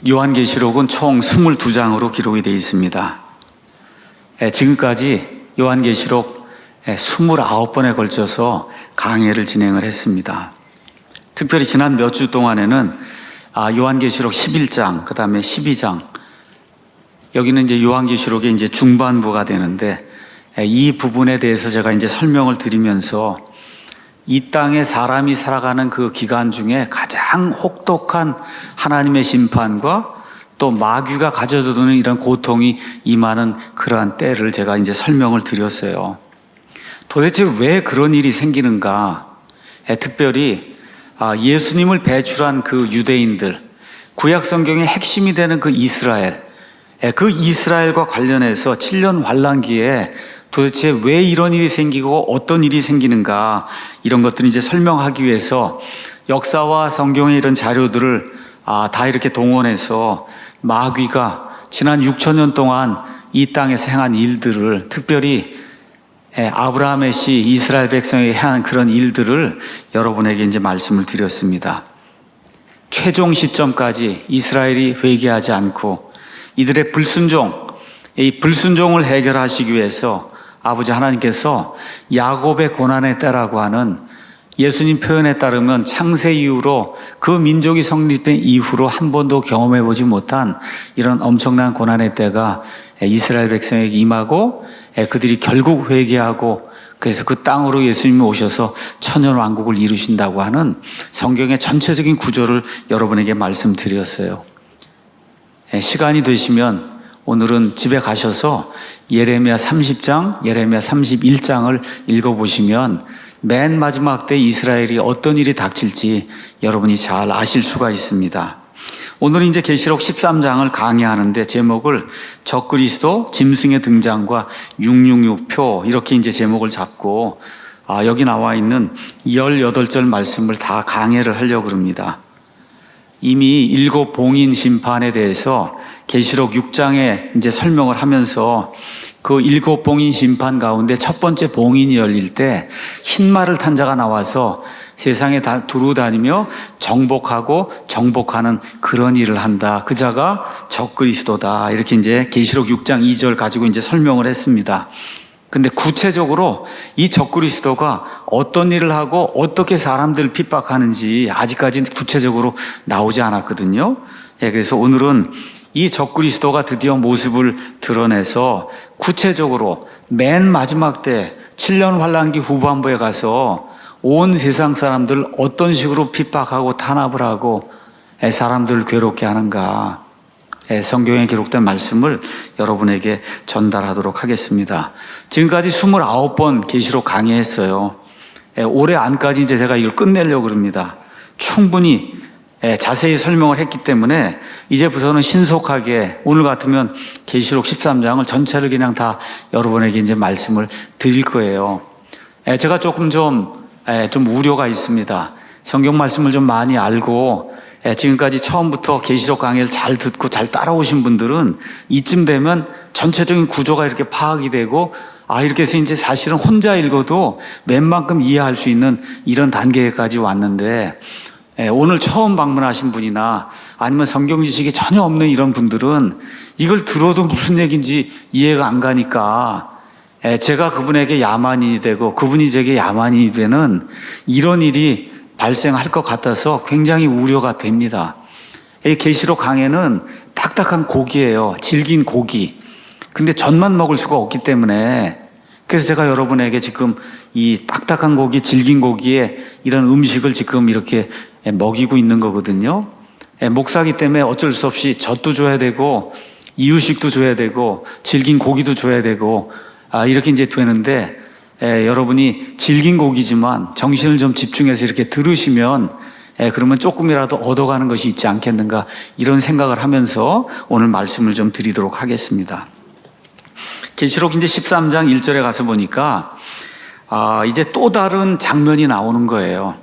요한계시록은 총 22장으로 기록이 되어 있습니다. 지금까지 요한계시록 29번에 걸쳐서 강해를 진행을 했습니다. 특별히 지난 몇 주 동안에는 요한계시록 11장, 그 다음에 12장, 여기는 이제 요한계시록의 이제 중반부가 되는데, 이 부분에 대해서 제가 이제 설명을 드리면서 이 땅에 사람이 살아가는 그 기간 중에 가장 혹독한 하나님의 심판과 또 마귀가 가져다주는 이런 고통이 임하는 그러한 때를 제가 이제 설명을 드렸어요. 도대체 왜 그런 일이 생기는가? 특별히 예수님을 배출한 그 유대인들, 구약 성경의 핵심이 되는 그 이스라엘, 그 이스라엘과 관련해서 7년 환란기에 도대체 왜 이런 일이 생기고 어떤 일이 생기는가, 이런 것들을 이제 설명하기 위해서 역사와 성경의 이런 자료들을 다 이렇게 동원해서 마귀가 지난 6천년 동안 이 땅에서 행한 일들을, 특별히 아브라함의 시 이스라엘 백성에게 행한 그런 일들을 여러분에게 이제 말씀을 드렸습니다. 최종 시점까지 이스라엘이 회개하지 않고 이들의 불순종, 이 불순종을 해결하시기 위해서 아버지 하나님께서 야곱의 고난의 때라고 하는 예수님 표현에 따르면 창세 이후로 그 민족이 성립된 이후로 한 번도 경험해 보지 못한 이런 엄청난 고난의 때가 이스라엘 백성에게 임하고 그들이 결국 회개하고 그래서 그 땅으로 예수님이 오셔서 천년 왕국을 이루신다고 하는 성경의 전체적인 구조를 여러분에게 말씀드렸어요. 시간이 되시면 오늘은 집에 가셔서 예레미야 30장, 예레미야 31장을 읽어보시면 맨 마지막 때 이스라엘이 어떤 일이 닥칠지 여러분이 잘 아실 수가 있습니다. 오늘은 이제 계시록 13장을 강의하는데 제목을 적그리스도 짐승의 등장과 666표, 이렇게 이제 제목을 잡고 여기 나와 있는 18절 말씀을 다 강해를 하려고 합니다. 이미 7 봉인 심판에 대해서 계시록 6장에 이제 설명을 하면서 그 7 봉인 심판 가운데 첫 번째 봉인이 열릴 때 흰말을 탄 자가 나와서 세상에 두루 다니며 정복하고 정복하는 그런 일을 한다. 그 자가 적그리스도다. 이렇게 이제 계시록 6장 2절 가지고 이제 설명을 했습니다. 근데 구체적으로 이 적그리스도가 어떤 일을 하고 어떻게 사람들을 핍박하는지 아직까지 구체적으로 나오지 않았거든요. 그래서 오늘은 이 적그리스도가 드디어 모습을 드러내서 구체적으로 맨 마지막 때 7년 환란기 후반부에 가서 온 세상 사람들 어떤 식으로 핍박하고 탄압을 하고 사람들을 괴롭게 하는가, 성경에 기록된 말씀을 여러분에게 전달하도록 하겠습니다. 지금까지 29번 계시록 강의했어요. 올해 안까지 이제 제가 이걸 끝내려고 합니다. 충분히 자세히 설명을 했기 때문에 이제부터는 신속하게 오늘 같으면 계시록 13장을 전체를 그냥 다 여러분에게 이제 말씀을 드릴 거예요. 제가 조금 좀 우려가 있습니다. 성경 말씀을 좀 많이 알고 지금까지 처음부터 계시록 강의를 잘 듣고 잘 따라오신 분들은 이쯤 되면 전체적인 구조가 이렇게 파악이 되고 이렇게 해서 이제 사실은 혼자 읽어도 웬만큼 이해할 수 있는 이런 단계까지 왔는데, 오늘 처음 방문하신 분이나 아니면 성경 지식이 전혀 없는 이런 분들은 이걸 들어도 무슨 얘기인지 이해가 안 가니까 제가 그분에게 야만인이 되고 그분이 제게 야만인이 되는 이런 일이 발생할 것 같아서 굉장히 우려가 됩니다. 이 계시록 강해는 딱딱한 고기예요. 질긴 고기. 근데 전만 먹을 수가 없기 때문에, 그래서 제가 여러분에게 지금 이 딱딱한 고기, 질긴 고기에 이런 음식을 지금 이렇게 먹이고 있는 거거든요. 목사기 때문에 어쩔 수 없이 젖도 줘야 되고 이유식도 줘야 되고 질긴 고기도 줘야 되고 이렇게 이제 되는데, 여러분이 질긴 고기지만 정신을 좀 집중해서 이렇게 들으시면 그러면 조금이라도 얻어가는 것이 있지 않겠는가, 이런 생각을 하면서 오늘 말씀을 좀 드리도록 하겠습니다. 계시록 이제 13장 1절에 가서 보니까 이제 또 다른 장면이 나오는 거예요.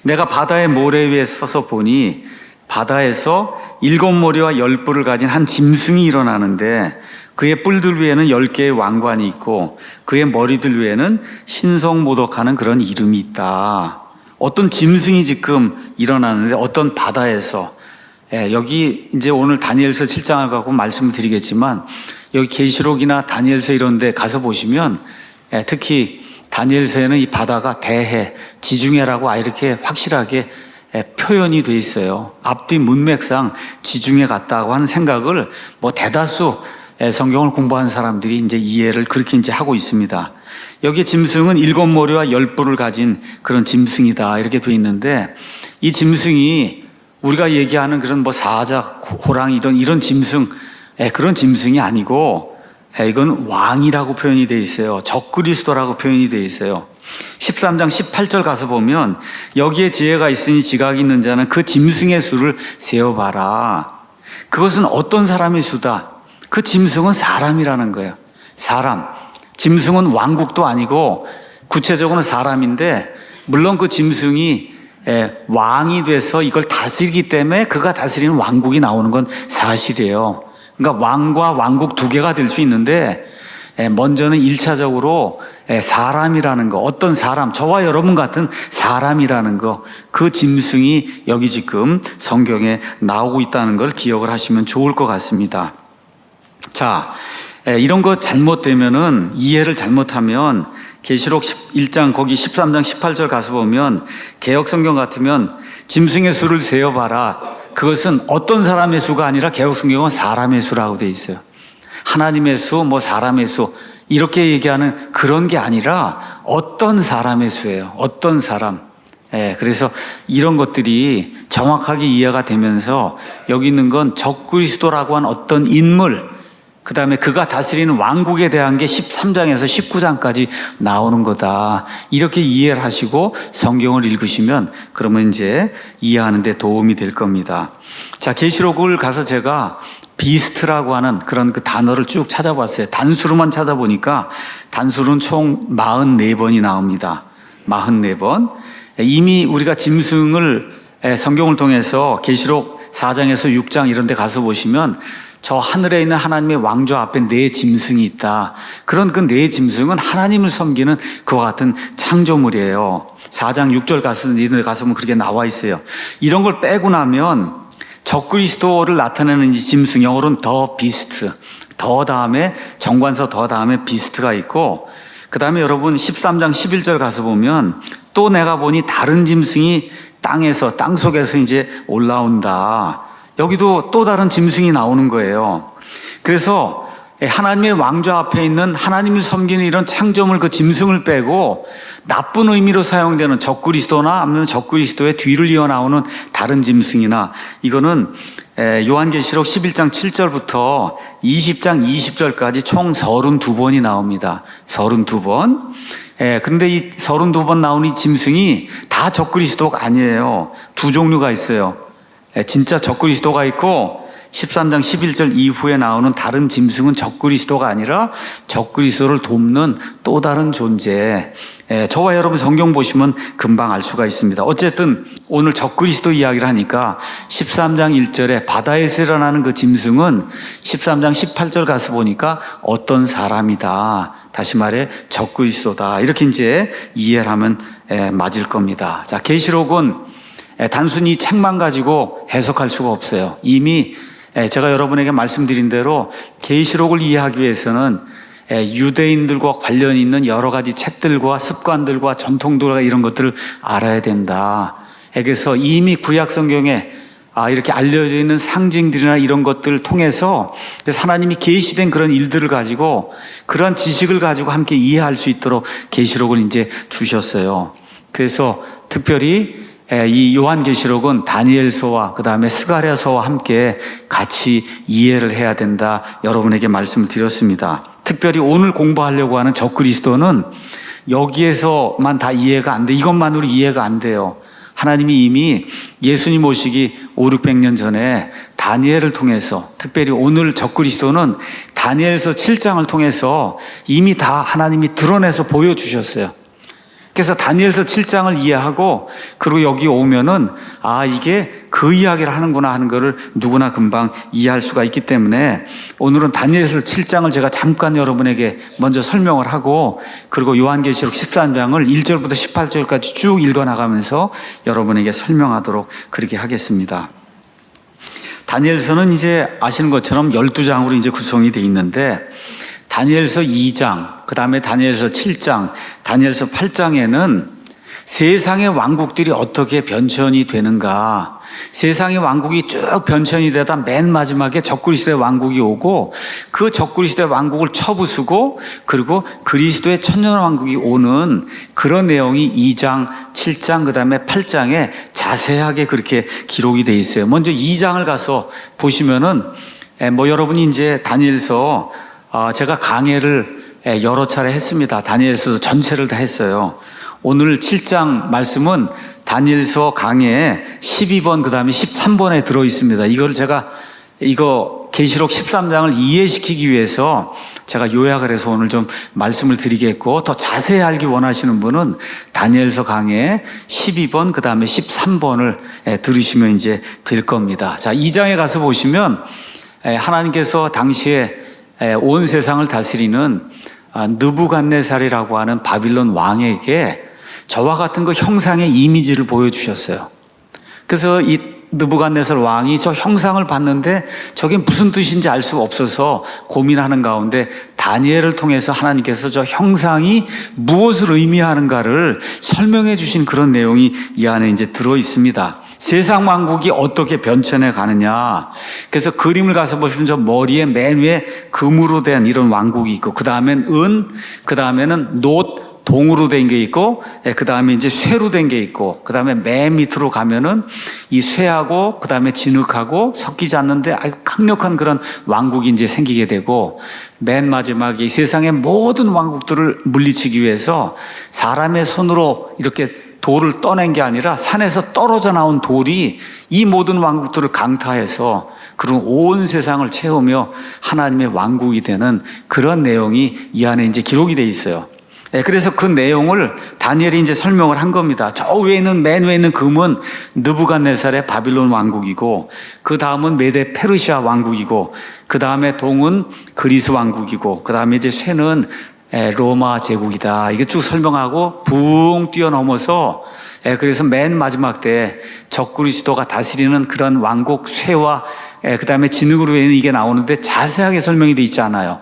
내가 바다의 모래 위에 서서 보니 바다에서 7 머리와 10 뿔을 가진 한 짐승이 일어나는데 그의 뿔들 위에는 10개의 왕관이 있고 그의 머리들 위에는 신성모독하는 그런 이름이 있다. 어떤 짐승이 지금 일어나는데 어떤 바다에서 여기 이제 오늘 다니엘서 7장을 갖고 말씀을 드리겠지만 여기 계시록이나 다니엘서 이런 데 가서 보시면 특히 다니엘서에는 이 바다가 대해, 지중해라고 이렇게 확실하게 표현이 돼 있어요. 앞뒤 문맥상 지중해 같다고 하는 생각을 대다수 성경을 공부한 사람들이 이제 이해를 그렇게 이제 하고 있습니다. 여기 짐승은 7머리와 10뿔을 가진 그런 짐승이다 이렇게 돼 있는데, 이 짐승이 우리가 얘기하는 그런 사자, 호랑이 이런 짐승, 그런 짐승이 아니고 이건 왕이라고 표현이 돼 있어요. 적그리스도라고 표현이 돼 있어요. 13장 18절 가서 보면 여기에 지혜가 있으니 지각이 있는 자는 그 짐승의 수를 세어봐라. 그것은 어떤 사람의 수다? 그 짐승은 사람이라는 거예요. 사람. 짐승은 왕국도 아니고 구체적으로는 사람인데, 물론 그 짐승이 왕이 돼서 이걸 다스리기 때문에 그가 다스리는 왕국이 나오는 건 사실이에요. 그러니까 왕과 왕국 두 개가 될 수 있는데, 먼저는 1차적으로 사람이라는 거, 어떤 사람, 저와 여러분 같은 사람이라는 거, 그 짐승이 여기 지금 성경에 나오고 있다는 걸 기억을 하시면 좋을 것 같습니다. 자, 이런 거 잘못되면은, 이해를 잘못하면 계시록 1장 거기 13장 18절 가서 보면 개역성경 같으면 짐승의 수를 세어봐라. 그것은 어떤 사람의 수가 아니라 개역성경은 사람의 수라고 돼 있어요. 하나님의 수, 사람의 수 이렇게 얘기하는 그런 게 아니라 어떤 사람의 수예요. 어떤 사람. 그래서 이런 것들이 정확하게 이해가 되면서 여기 있는 건 적그리스도라고 한 어떤 인물, 그 다음에 그가 다스리는 왕국에 대한 게 13장에서 19장까지 나오는 거다. 이렇게 이해를 하시고 성경을 읽으시면 그러면 이제 이해하는 데 도움이 될 겁니다. 자, 계시록을 가서 제가 비스트라고 하는 그런 그 단어를 쭉 찾아봤어요. 단수로만 찾아보니까 단수로는 총 44번이 나옵니다. 44번. 이미 우리가 짐승을 성경을 통해서 계시록 4장에서 6장 이런 데 가서 보시면 저 하늘에 있는 하나님의 왕좌 앞에 네 짐승이 있다. 그런 그 네 짐승은 하나님을 섬기는 그와 같은 창조물이에요. 4장 6절 이런 데 가서 보면 그렇게 나와 있어요. 이런 걸 빼고 나면 적그리스도를 나타내는 이 짐승, 영어로는 더 비스트, 더 다음에 정관사 더 다음에 비스트가 있고, 그 다음에 여러분 13장 11절 가서 보면 또 내가 보니 다른 짐승이 땅에서, 땅 속에서 이제 올라온다. 여기도 또 다른 짐승이 나오는 거예요. 그래서 하나님의 왕좌 앞에 있는 하나님을 섬기는 이런 창조물 그 짐승을 빼고 나쁜 의미로 사용되는 적그리스도나 아니면 적그리스도의 뒤를 이어 나오는 다른 짐승이나, 이거는 요한계시록 11장 7절부터 20장 20절까지 총 32번이 나옵니다. 32번. 그런데 이 32번 나오는 이 짐승이 다 적그리스도가 아니에요. 두 종류가 있어요. 진짜 적그리스도가 있고 13장 11절 이후에 나오는 다른 짐승은 적그리스도가 아니라 적그리스도를 돕는 또 다른 존재. 저와 여러분 성경 보시면 금방 알 수가 있습니다. 어쨌든 오늘 적그리스도 이야기를 하니까 13장 1절에 바다에서 일어나는 그 짐승은 13장 18절 가서 보니까 어떤 사람이다. 다시 말해 적그리스도다. 이렇게 이제 이해를 하면 맞을 겁니다. 자, 계시록은 단순히 책만 가지고 해석할 수가 없어요. 이미 제가 여러분에게 말씀드린 대로 계시록을 이해하기 위해서는 유대인들과 관련 있는 여러 가지 책들과 습관들과 전통들과 이런 것들을 알아야 된다. 그래서 이미 구약 성경에 이렇게 알려져 있는 상징들이나 이런 것들을 통해서 하나님이 계시된 그런 일들을 가지고 그런 지식을 가지고 함께 이해할 수 있도록 계시록을 이제 주셨어요. 그래서 특별히 이 요한계시록은 다니엘서와 그 다음에 스가랴서와 함께 같이 이해를 해야 된다. 여러분에게 말씀을 드렸습니다. 특별히 오늘 공부하려고 하는 적그리스도는 여기에서만 다 이해가 안 돼. 이것만으로 이해가 안 돼요. 하나님이 이미 예수님 오시기 500~600년 전에 다니엘을 통해서, 특별히 오늘 적그리스도는 다니엘서 7장을 통해서 이미 다 하나님이 드러내서 보여주셨어요. 그래서 다니엘서 7장을 이해하고 그리고 여기 오면은 이게 그 이야기를 하는구나 하는 거를 누구나 금방 이해할 수가 있기 때문에 오늘은 다니엘서 7장을 제가 잠깐 여러분에게 먼저 설명을 하고 그리고 요한계시록 13장을 1절부터 18절까지 쭉 읽어나가면서 여러분에게 설명하도록 그렇게 하겠습니다. 다니엘서는 이제 아시는 것처럼 12장으로 이제 구성이 되어 있는데, 다니엘서 2장, 그 다음에 다니엘서 7장, 다니엘서 8장에는 세상의 왕국들이 어떻게 변천이 되는가, 세상의 왕국이 쭉 변천이 되다 맨 마지막에 적그리스도의 왕국이 오고, 그 적그리스도의 왕국을 쳐부수고, 그리고 그리스도의 천년왕국이 오는 그런 내용이 2장, 7장, 그 다음에 8장에 자세하게 그렇게 기록이 되어 있어요. 먼저 2장을 가서 보시면은, 여러분이 이제 다니엘서, 제가 강해를 여러 차례 했습니다. 다니엘서 전체를 다 했어요. 오늘 7장 말씀은 다니엘서 강해 12번 그 다음에 13번에 들어 있습니다. 이걸 제가 계시록 13장을 이해시키기 위해서 제가 요약을 해서 오늘 좀 말씀을 드리겠고, 더 자세히 알기 원하시는 분은 다니엘서 강해 12번 그 다음에 13번을 들으시면 이제 될 겁니다. 자, 2장에 가서 보시면 하나님께서 당시에 온 세상을 다스리는 느부갓네살이라고 하는 바빌론 왕에게 저와 같은 그 형상의 이미지를 보여주셨어요. 그래서 이 느부갓네살 왕이 저 형상을 봤는데 저게 무슨 뜻인지 알 수가 없어서 고민하는 가운데 다니엘을 통해서 하나님께서 저 형상이 무엇을 의미하는가를 설명해 주신 그런 내용이 이 안에 이제 들어 있습니다. 세상 왕국이 어떻게 변천해 가느냐. 그래서 그림을 가서 보시면 저 머리에 맨 위에 금으로 된 이런 왕국이 있고, 그 다음엔 은, 그 다음에는 놋, 동으로 된 게 있고, 그 다음에 이제 쇠로 된 게 있고, 그 다음에 맨 밑으로 가면은 이 쇠하고 그 다음에 진흙하고 섞이지 않는데 아주 강력한 그런 왕국이 이제 생기게 되고, 맨 마지막에 이 세상의 모든 왕국들을 물리치기 위해서 사람의 손으로 이렇게 돌을 떠낸 게 아니라 산에서 떨어져 나온 돌이 이 모든 왕국들을 강타해서 그런 온 세상을 채우며 하나님의 왕국이 되는 그런 내용이 이 안에 이제 기록이 돼 있어요. 그래서 그 내용을 다니엘이 이제 설명을 한 겁니다. 저 위에 있는, 맨 위에 있는 금은 느부갓네살의 바빌론 왕국이고, 그 다음은 메데 페르시아 왕국이고, 그 다음에 동은 그리스 왕국이고, 그 다음에 이제 쇠는 로마 제국이다. 이게 쭉 설명하고 붕 뛰어넘어서, 그래서 맨 마지막 때 적그리스도가 다스리는 그런 왕국 쇠와 그 다음에 진흙으로 있는 이게 나오는데 자세하게 설명이 되어 있지 않아요.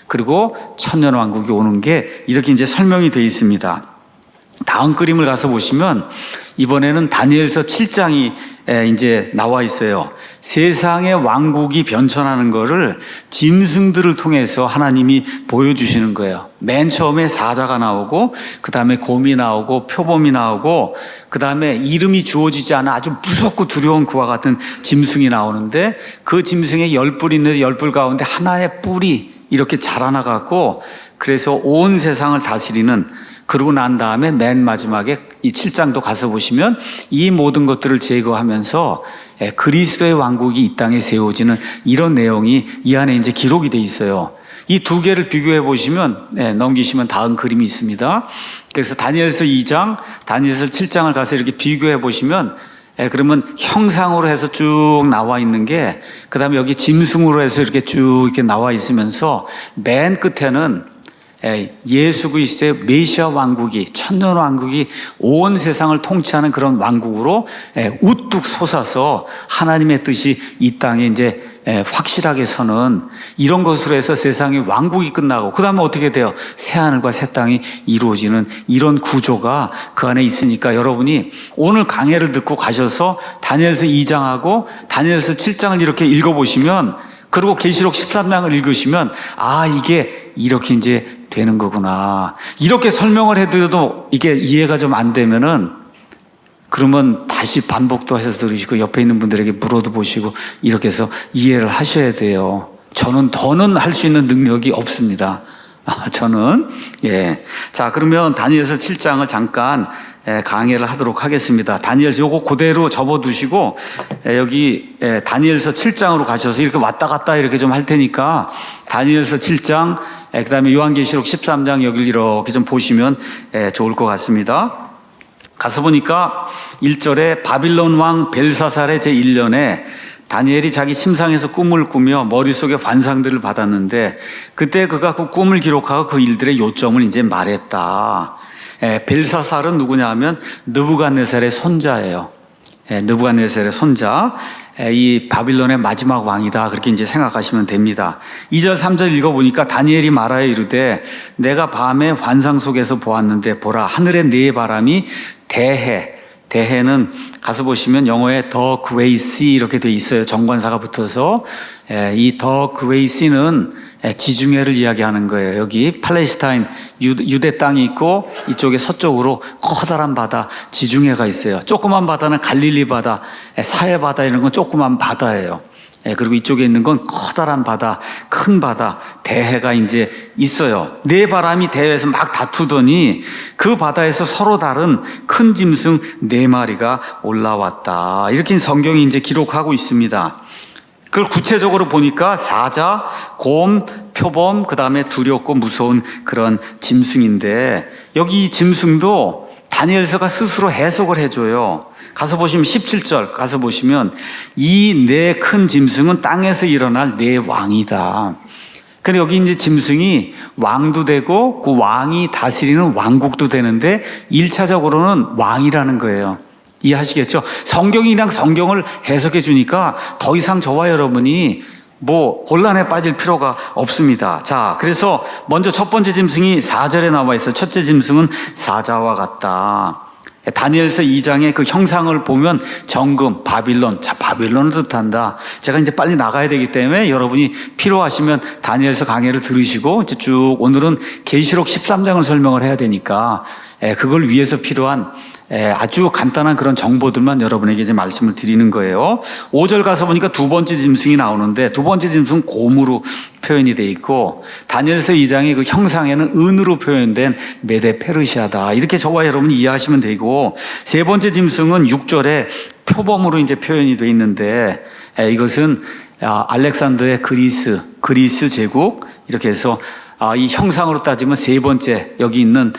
그리고 천년왕국이 오는 게 이렇게 이제 설명이 되어 있습니다. 다음 그림을 가서 보시면 이번에는 다니엘서 7장이 이제 나와 있어요. 세상의 왕국이 변천하는 거를 짐승들을 통해서 하나님이 보여주시는 거예요. 맨 처음에 사자가 나오고, 그 다음에 곰이 나오고, 표범이 나오고, 그 다음에 이름이 주어지지 않아 아주 무섭고 두려운 그와 같은 짐승이 나오는데, 그 짐승에 10뿔이 있는데 10뿔 가운데 하나의 뿔이 이렇게 자라나갖고, 그래서 온 세상을 다스리는, 그러고 난 다음에 맨 마지막에 이 7장도 가서 보시면 이 모든 것들을 제거하면서 그리스도의 왕국이 이 땅에 세워지는 이런 내용이 이 안에 이제 기록이 돼 있어요. 이 두 개를 비교해 보시면, 넘기시면 다음 그림이 있습니다. 그래서 다니엘서 2장, 다니엘서 7장을 가서 이렇게 비교해 보시면, 그러면 형상으로 해서 쭉 나와 있는 게, 그 다음에 여기 짐승으로 해서 이렇게 쭉 이렇게 나와 있으면서 맨 끝에는 예수 그리스도의 메시아 왕국이, 천년 왕국이 온 세상을 통치하는 그런 왕국으로 우뚝 솟아서 하나님의 뜻이 이 땅에 이제 확실하게 서는 이런 것으로 해서 세상의 왕국이 끝나고, 그 다음에 어떻게 돼요? 새하늘과 새 땅이 이루어지는 이런 구조가 그 안에 있으니까, 여러분이 오늘 강해를 듣고 가셔서 다니엘서 2장하고 다니엘서 7장을 이렇게 읽어보시면, 그리고 계시록 13장을 읽으시면, 아, 이게 이렇게 이제 되는 거구나. 이렇게 설명을 해드려도 이게 이해가 좀 안 되면은, 그러면 다시 반복도 해서 들으시고 옆에 있는 분들에게 물어도 보시고 이렇게 해서 이해를 하셔야 돼요. 저는 더는 할 수 있는 능력이 없습니다. 저는. 자, 그러면 다니엘서 7장을 잠깐 강의를 하도록 하겠습니다. 다니엘서 요거 그대로 접어두시고 여기 다니엘서 7장으로 가셔서 이렇게 왔다 갔다 이렇게 좀 할 테니까 다니엘서 7장, 그 다음에 요한계시록 13장 여기를 이렇게 좀 보시면 좋을 것 같습니다. 가서 보니까 1절에 바빌론 왕 벨사살의 제1년에 다니엘이 자기 침상에서 꿈을 꾸며 머릿속에 환상들을 받았는데, 그때 그가 그 꿈을 기록하고 그 일들의 요점을 이제 말했다. 벨사살은 누구냐 하면 느부갓네살의 손자예요. 느부갓네살의 손자. 이 바빌론의 마지막 왕이다. 그렇게 이제 생각하시면 됩니다. 2절, 3절 읽어보니까 다니엘이 말하여 이르되 내가 밤에 환상 속에서 보았는데 보라 하늘의 네 바람이 대해는 가서 보시면 영어에 더 그레이시 이렇게 돼 있어요. 정관사가 붙어서 이 더 그레이시는 지중해를 이야기하는 거예요. 여기 팔레스타인 유대 땅이 있고 이쪽에 서쪽으로 커다란 바다 지중해가 있어요. 조그만 바다는 갈릴리 바다, 사해 바다 이런 건 조그만 바다예요. 그리고 이쪽에 있는 건 커다란 바다, 큰 바다, 대해가 이제 있어요. 네 바람이 대해에서 막 다투더니 그 바다에서 서로 다른 큰 짐승 네 마리가 올라왔다. 이렇게 성경이 이제 기록하고 있습니다. 그걸 구체적으로 보니까 사자, 곰, 표범, 그 다음에 두렵고 무서운 그런 짐승인데 여기 이 짐승도 다니엘서가 스스로 해석을 해줘요. 가서 보시면 17절 가서 보시면 이 네 큰 짐승은 땅에서 일어날 네 왕이다. 그런데 여기 이제 짐승이 왕도 되고 그 왕이 다스리는 왕국도 되는데 1차적으로는 왕이라는 거예요. 이해하시겠죠? 성경이 그냥 성경을 해석해 주니까 더 이상 저와 여러분이 혼란에 빠질 필요가 없습니다. 자, 그래서 먼저 첫 번째 짐승이 4절에 나와 있어요. 첫째 짐승은 사자와 같다. 다니엘서 2장의 그 형상을 보면 정금, 바빌론, 자, 바빌론을 뜻한다. 제가 이제 빨리 나가야 되기 때문에 여러분이 필요하시면 다니엘서 강해를 들으시고 이제 쭉 오늘은 계시록 13장을 설명을 해야 되니까 그걸 위해서 필요한 아주 간단한 그런 정보들만 여러분에게 이제 말씀을 드리는 거예요. 5절 가서 보니까 두 번째 짐승이 나오는데 두 번째 짐승은 곰으로 표현이 되어 있고 다니엘서 2장의 그 형상에는 은으로 표현된 메데 페르시아다. 이렇게 저와 여러분이 이해하시면 되고 세 번째 짐승은 6절에 표범으로 이제 표현이 되어 있는데 이것은 알렉산더의 그리스 제국 이렇게 해서 이 형상으로 따지면 세 번째 여기 있는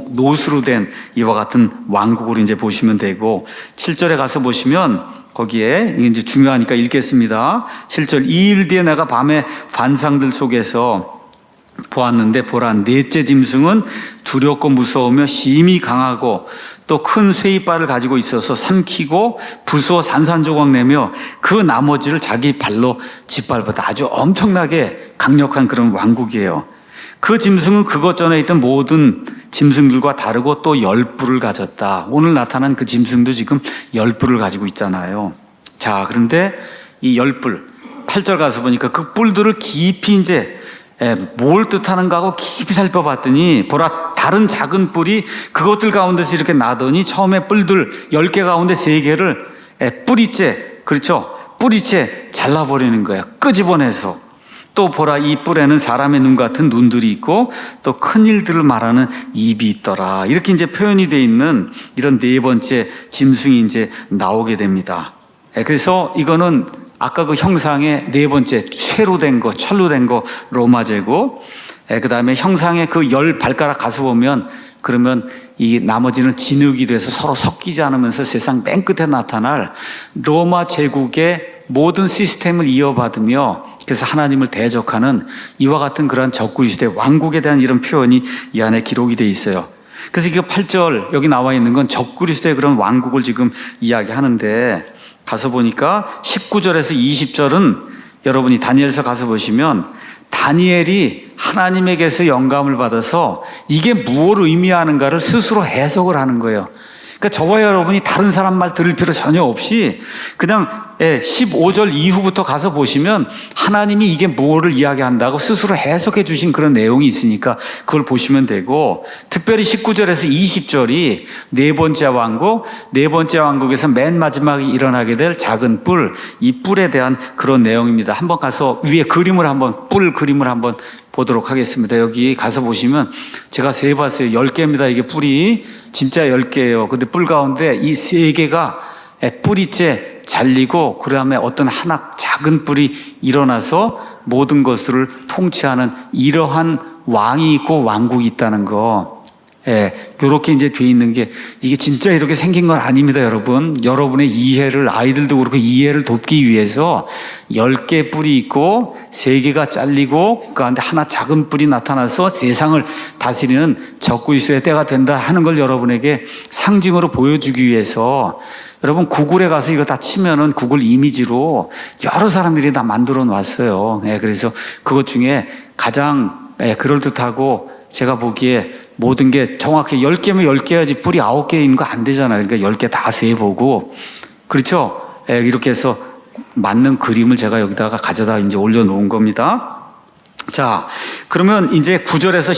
노스로 된 이와 같은 왕국으로 이제 보시면 되고 7절에 가서 보시면 거기에 이제 중요하니까 읽겠습니다. 7절 이 일 뒤에 내가 밤에 환상들 속에서 보았는데 보라 넷째 짐승은 두렵고 무서우며 심히 강하고 또 큰 쇠이빨을 가지고 있어서 삼키고 부수어 산산조각 내며 그 나머지를 자기 발로 짓밟았다. 아주 엄청나게 강력한 그런 왕국이에요. 그 짐승은 그것 전에 있던 모든 짐승들과 다르고 또 10뿔을 가졌다. 오늘 나타난 그 짐승도 지금 10뿔을 가지고 있잖아요. 자, 그런데 이 10뿔 8절 가서 보니까 그 뿔들을 깊이 이제 뭘 뜻하는가 하고 깊이 살펴봤더니 보라 다른 작은 뿔이 그것들 가운데서 이렇게 나더니 처음에 뿔들 10개 가운데 3개를 뿌리째, 그렇죠? 뿌리째 잘라버리는 거야. 끄집어내서. 또 보라 이 뿔에는 사람의 눈 같은 눈들이 있고 또 큰 일들을 말하는 입이 있더라. 이렇게 이제 표현이 되어 있는 이런 네 번째 짐승이 이제 나오게 됩니다. 그래서 이거는 아까 그 형상의 네 번째 쇠로 된 거, 철로 된 거 로마제고, 그 다음에 형상의 그 10발가락 가서 보면 그러면 이 나머지는 진흙이 돼서 서로 섞이지 않으면서 세상 맨 끝에 나타날 로마 제국의 모든 시스템을 이어받으며 그래서 하나님을 대적하는 이와 같은 그러한 적그리스도의 왕국에 대한 이런 표현이 이 안에 기록이 되어 있어요. 그래서 이거 8절 여기 나와 있는 건 적그리스도의 그런 왕국을 지금 이야기하는데 가서 보니까 19절에서 20절은 여러분이 다니엘서 가서 보시면 다니엘이 하나님에게서 영감을 받아서 이게 무엇을 의미하는가를 스스로 해석을 하는 거예요. 그러니까 저와 여러분이 다른 사람 말 들을 필요 전혀 없이 그냥 15절 이후부터 가서 보시면 하나님이 이게 무엇을 이야기한다고 스스로 해석해 주신 그런 내용이 있으니까 그걸 보시면 되고 특별히 19절에서 20절이 네 번째 왕국에서 맨 마지막에 일어나게 될 작은 뿔, 이 뿔에 대한 그런 내용입니다. 한번 가서 위에 뿔 그림을 한번 보도록 하겠습니다. 여기 가서 보시면 제가 세봤어요. 10개입니다. 이게 뿔이 진짜 10개예요. 근데 뿔 가운데 이 3개가 뿌리째 잘리고 그 다음에 어떤 하나 작은 뿔이 일어나서 모든 것을 통치하는 이러한 왕이 있고 왕국이 있다는 거. 이렇게 이제 돼 있는 게 이게 진짜 이렇게 생긴 건 아닙니다, 여러분. 여러분의 이해를 아이들도 그렇고 이해를 돕기 위해서 10개 뿔이 있고 3개가 잘리고 그 가운데 하나 작은 뿔이 나타나서 세상을 다스리는 적그리스도의 때가 된다 하는 걸 여러분에게 상징으로 보여주기 위해서 여러분 구글에 가서 이거 다 치면은 구글 이미지로 여러 사람들이 다 만들어 놨어요. 그래서 그것 중에 가장 그럴듯하고 제가 보기에 모든 게 정확히 10개면 10개야지 뿔이 9개인 거 안 되잖아요. 그러니까 10개 다 세보고 그렇죠? 이렇게 해서 맞는 그림을 제가 여기다가 가져다 이제 올려놓은 겁니다. 자, 그러면 이제 9절에서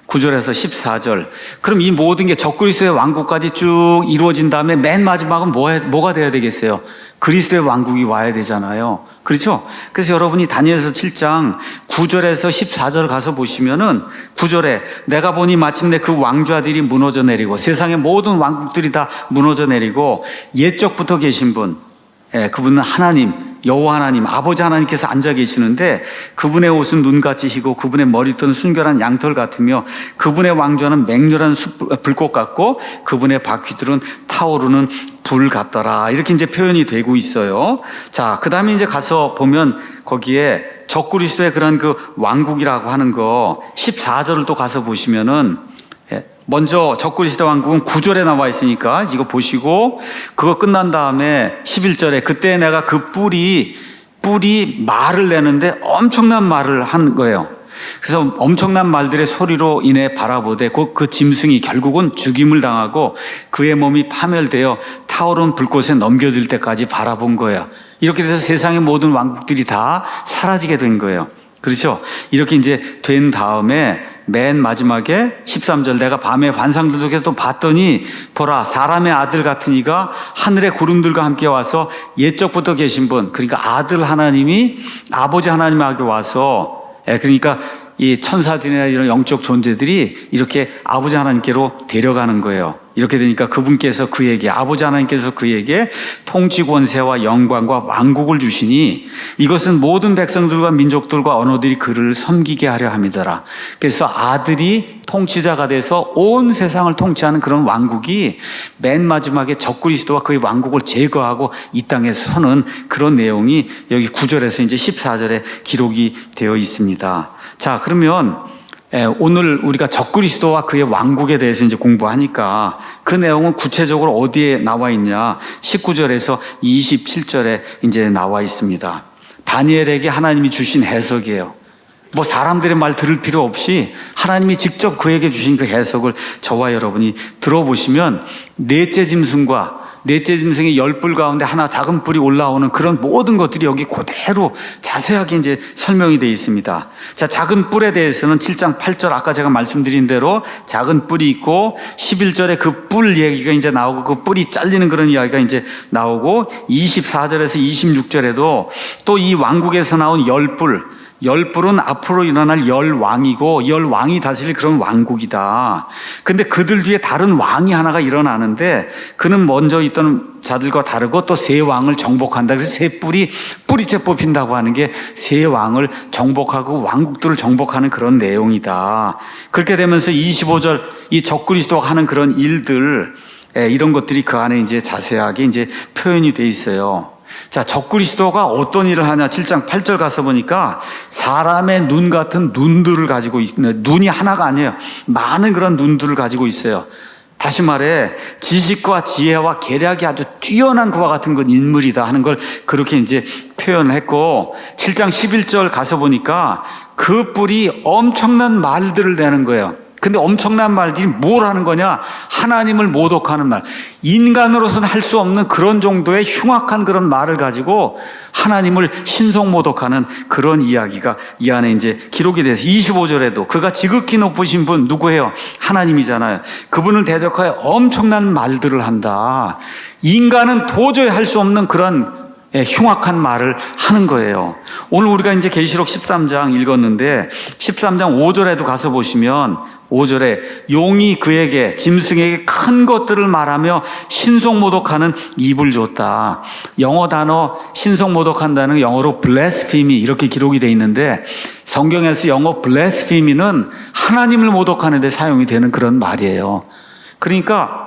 14절. 그럼 이 모든 게 적그리스도의 왕국까지 쭉 이루어진 다음에 맨 마지막은 뭐가 돼야 되겠어요? 그리스도의 왕국이 와야 되잖아요. 그렇죠? 그래서 여러분이 다니엘서 7장 9절에서 14절 가서 보시면은 9절에 내가 보니 마침내 그 왕좌들이 무너져 내리고 세상의 모든 왕국들이 다 무너져 내리고 옛적부터 계신 분, 그분은 하나님, 여호와 하나님, 아버지 하나님께서 앉아 계시는데 그분의 옷은 눈같이 희고 그분의 머리털은 순결한 양털 같으며 그분의 왕좌는 맹렬한 불꽃 같고 그분의 바퀴들은 타오르는 불 같더라. 이렇게 이제 표현이 되고 있어요. 자, 그 다음에 이제 가서 보면 거기에 적그리스도의 그런 그 왕국이라고 하는 거 14절을 또 가서 보시면은 먼저 적그리스도 왕국은 9절에 나와 있으니까 이거 보시고 그거 끝난 다음에 11절에 그때 내가 그 뿔이 말을 내는데 엄청난 말을 한 거예요. 그래서 엄청난 말들의 소리로 인해 바라보되 그 짐승이 결국은 죽임을 당하고 그의 몸이 파멸되어 타오른 불꽃에 넘겨질 때까지 바라본 거예요. 이렇게 돼서 세상의 모든 왕국들이 다 사라지게 된 거예요. 그렇죠? 이렇게 이제 된 다음에 맨 마지막에 13절 내가 밤에 환상들 속에서 또 봤더니 보라 사람의 아들 같은 이가 하늘의 구름들과 함께 와서 옛적부터 계신 분, 그러니까 아들 하나님이 아버지 하나님에게 와서 그러니까 이 천사들이나 이런 영적 존재들이 이렇게 아버지 하나님께로 데려가는 거예요. 이렇게 되니까 그분께서 그에게 아버지 하나님께서 그에게 통치 권세와 영광과 왕국을 주시니 이것은 모든 백성들과 민족들과 언어들이 그를 섬기게 하려 함이더라. 그래서 아들이 통치자가 돼서 온 세상을 통치하는 그런 왕국이 맨 마지막에 적그리스도와 그의 왕국을 제거하고 이 땅에 서는 그런 내용이 여기 9절에서 이제 14절에 기록이 되어 있습니다. 자, 그러면 오늘 우리가 적그리스도와 그의 왕국에 대해서 이제 공부하니까 그 내용은 구체적으로 어디에 나와 있냐? 19절에서 27절에 이제 나와 있습니다. 다니엘에게 하나님이 주신 해석이에요. 뭐 사람들의 말 들을 필요 없이 하나님이 직접 그에게 주신 그 해석을 저와 여러분이 들어보시면 넷째 짐승의 10뿔 가운데 하나 작은 뿔이 올라오는 그런 모든 것들이 여기 그대로 자세하게 이제 설명이 되어 있습니다. 자, 작은 뿔에 대해서는 7장 8절 아까 제가 말씀드린 대로 작은 뿔이 있고 11절에 그 뿔 얘기가 이제 나오고 그 뿔이 잘리는 그런 이야기가 이제 나오고 24절에서 26절에도 또 이 왕국에서 나온 10뿔은 앞으로 일어날 10왕이고 10왕이 다스릴 그런 왕국이다. 근데 그들 뒤에 다른 왕이 하나가 일어나는데 그는 먼저 있던 자들과 다르고 또 세 왕을 정복한다. 그래서 세 뿌리째 뽑힌다고 하는 게 세 왕을 정복하고 왕국들을 정복하는 그런 내용이다. 그렇게 되면서 25절 이 적그리스도가 하는 그런 일들 이런 것들이 그 안에 이제 자세하게 이제 표현이 돼 있어요. 자, 적그리스도가 어떤 일을 하냐? 7장 8절 가서 보니까 사람의 눈 같은 눈들을 가지고 있는, 눈이 하나가 아니에요. 많은 그런 눈들을 가지고 있어요. 다시 말해 지식과 지혜와 계략이 아주 뛰어난 그와 같은 그 인물이다 하는 걸 그렇게 이제 표현을 했고 7장 11절 가서 보니까 그 뿔이 엄청난 말들을 내는 거예요. 근데 엄청난 말들이 뭘 하는 거냐? 하나님을 모독하는 말. 인간으로서는 할 수 없는 그런 정도의 흉악한 그런 말을 가지고 하나님을 신성모독하는 그런 이야기가 이 안에 이제 기록이 돼서 25절에도 그가 지극히 높으신 분 누구예요? 하나님이잖아요. 그분을 대적하여 엄청난 말들을 한다. 인간은 도저히 할 수 없는 그런 흉악한 말을 하는 거예요. 오늘 우리가 이제 계시록 13장 읽었는데 13장 5절에도 가서 보시면 5절에 용이 그에게 짐승에게 큰 것들을 말하며 신성모독하는 입을 줬다. 영어 단어 신성모독한다는 영어로 blasphemy 이렇게 기록이 되어 있는데 성경에서 영어 blasphemy는 하나님을 모독하는 데 사용이 되는 그런 말이에요. 그러니까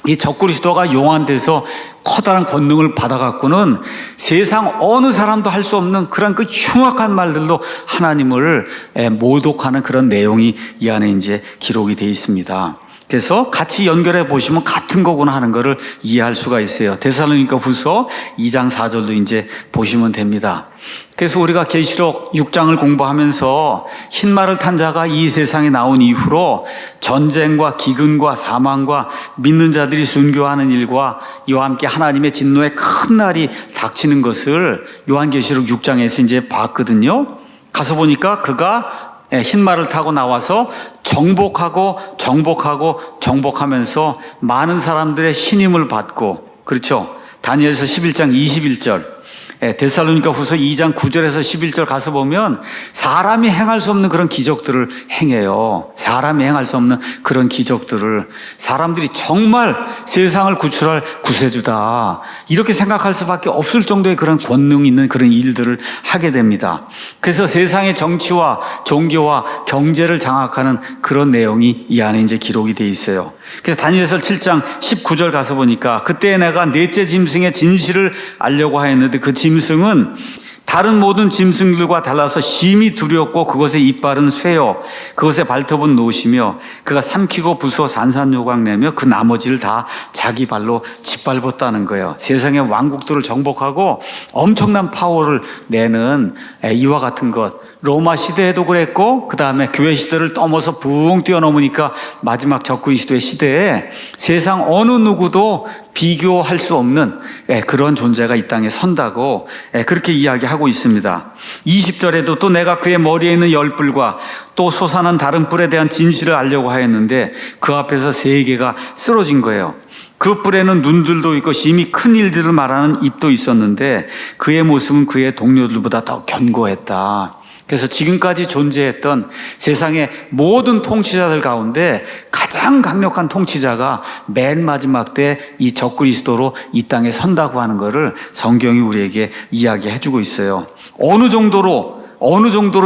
이 적그리스도가 용한테서 커다란 권능을 받아갖고는 세상 어느 사람도 할 수 없는 그런 그 흉악한 말들로 하나님을 모독하는 그런 내용이 이 안에 이제 기록이 되어 있습니다. 그래서 같이 연결해 보시면 같은 거구나 하는 것을 이해할 수가 있어요. 데살로니가 후서 2장 4절도 이제 보시면 됩니다. 그래서 우리가 계시록 6장을 공부하면서 흰말을 탄 자가 이 세상에 나온 이후로 전쟁과 기근과 사망과 믿는 자들이 순교하는 일과 이와 함께 하나님의 진노의 큰 날이 닥치는 것을 요한계시록 6장에서 이제 봤거든요. 가서 보니까 그가 흰말을 타고 나와서 정복하면서 많은 사람들의 신임을 받고, 그렇죠. 다니엘서 11장 21절, 데살로니가 후서 2장 9절에서 11절 가서 보면 사람이 행할 수 없는 그런 기적들을 행해요. 사람이 행할 수 없는 그런 기적들을, 사람들이 정말 세상을 구출할 구세주다 이렇게 생각할 수밖에 없을 정도의 그런 권능 있는 그런 일들을 하게 됩니다. 그래서 세상의 정치와 종교와 경제를 장악하는 그런 내용이 이 안에 이제 기록이 되어 있어요. 그래서 다니엘서 7장 19절 가서 보니까 그때 내가 넷째 짐승의 진실을 알려고 하였는데 그 짐승은 다른 모든 짐승들과 달라서 심히 두렵고 그것의 이빨은 쇠요 그것의 발톱은 노시며 그가 삼키고 부수어 산산요강 내며 그 나머지를 다 자기 발로 짓밟았다는 거예요. 세상의 왕국들을 정복하고 엄청난 파워를 내는 이와 같은 것, 로마 시대에도 그랬고 그 다음에 교회 시대를 넘어서 붕 뛰어넘으니까 마지막 적그리스도의 시대에 세상 어느 누구도 비교할 수 없는 그런 존재가 이 땅에 선다고 그렇게 이야기하고 있습니다. 20절에도 또 내가 그의 머리에 있는 열뿔과 또 솟아난 다른 뿔에 대한 진실을 알려고 하였는데 그 앞에서 세 개가 쓰러진 거예요. 그 뿔에는 눈들도 있고 심히 큰 일들을 말하는 입도 있었는데 그의 모습은 그의 동료들보다 더 견고했다. 그래서 지금까지 존재했던 세상의 모든 통치자들 가운데 가장 강력한 통치자가 맨 마지막 때 이 적그리스도로 이 땅에 선다고 하는 것을 성경이 우리에게 이야기해주고 있어요. 어느 정도로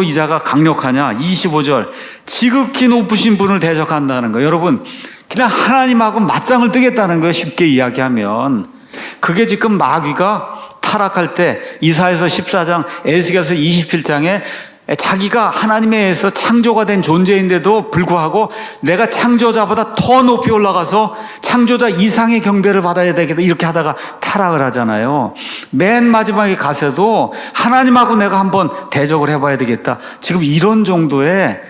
이 자가 강력하냐? 25절, 지극히 높으신 분을 대적한다는 거. 여러분, 그냥 하나님하고 맞짱을 뜨겠다는 거예요. 쉽게 이야기하면. 그게 지금 마귀가 타락할 때 이사야서 14장, 에스겔서 27장에 자기가 하나님에 의해서 창조가 된 존재인데도 불구하고 내가 창조자보다 더 높이 올라가서 창조자 이상의 경배를 받아야 되겠다 이렇게 하다가 타락을 하잖아요. 맨 마지막에 가서도 하나님하고 내가 한번 대적을 해봐야 되겠다. 지금 이런 정도의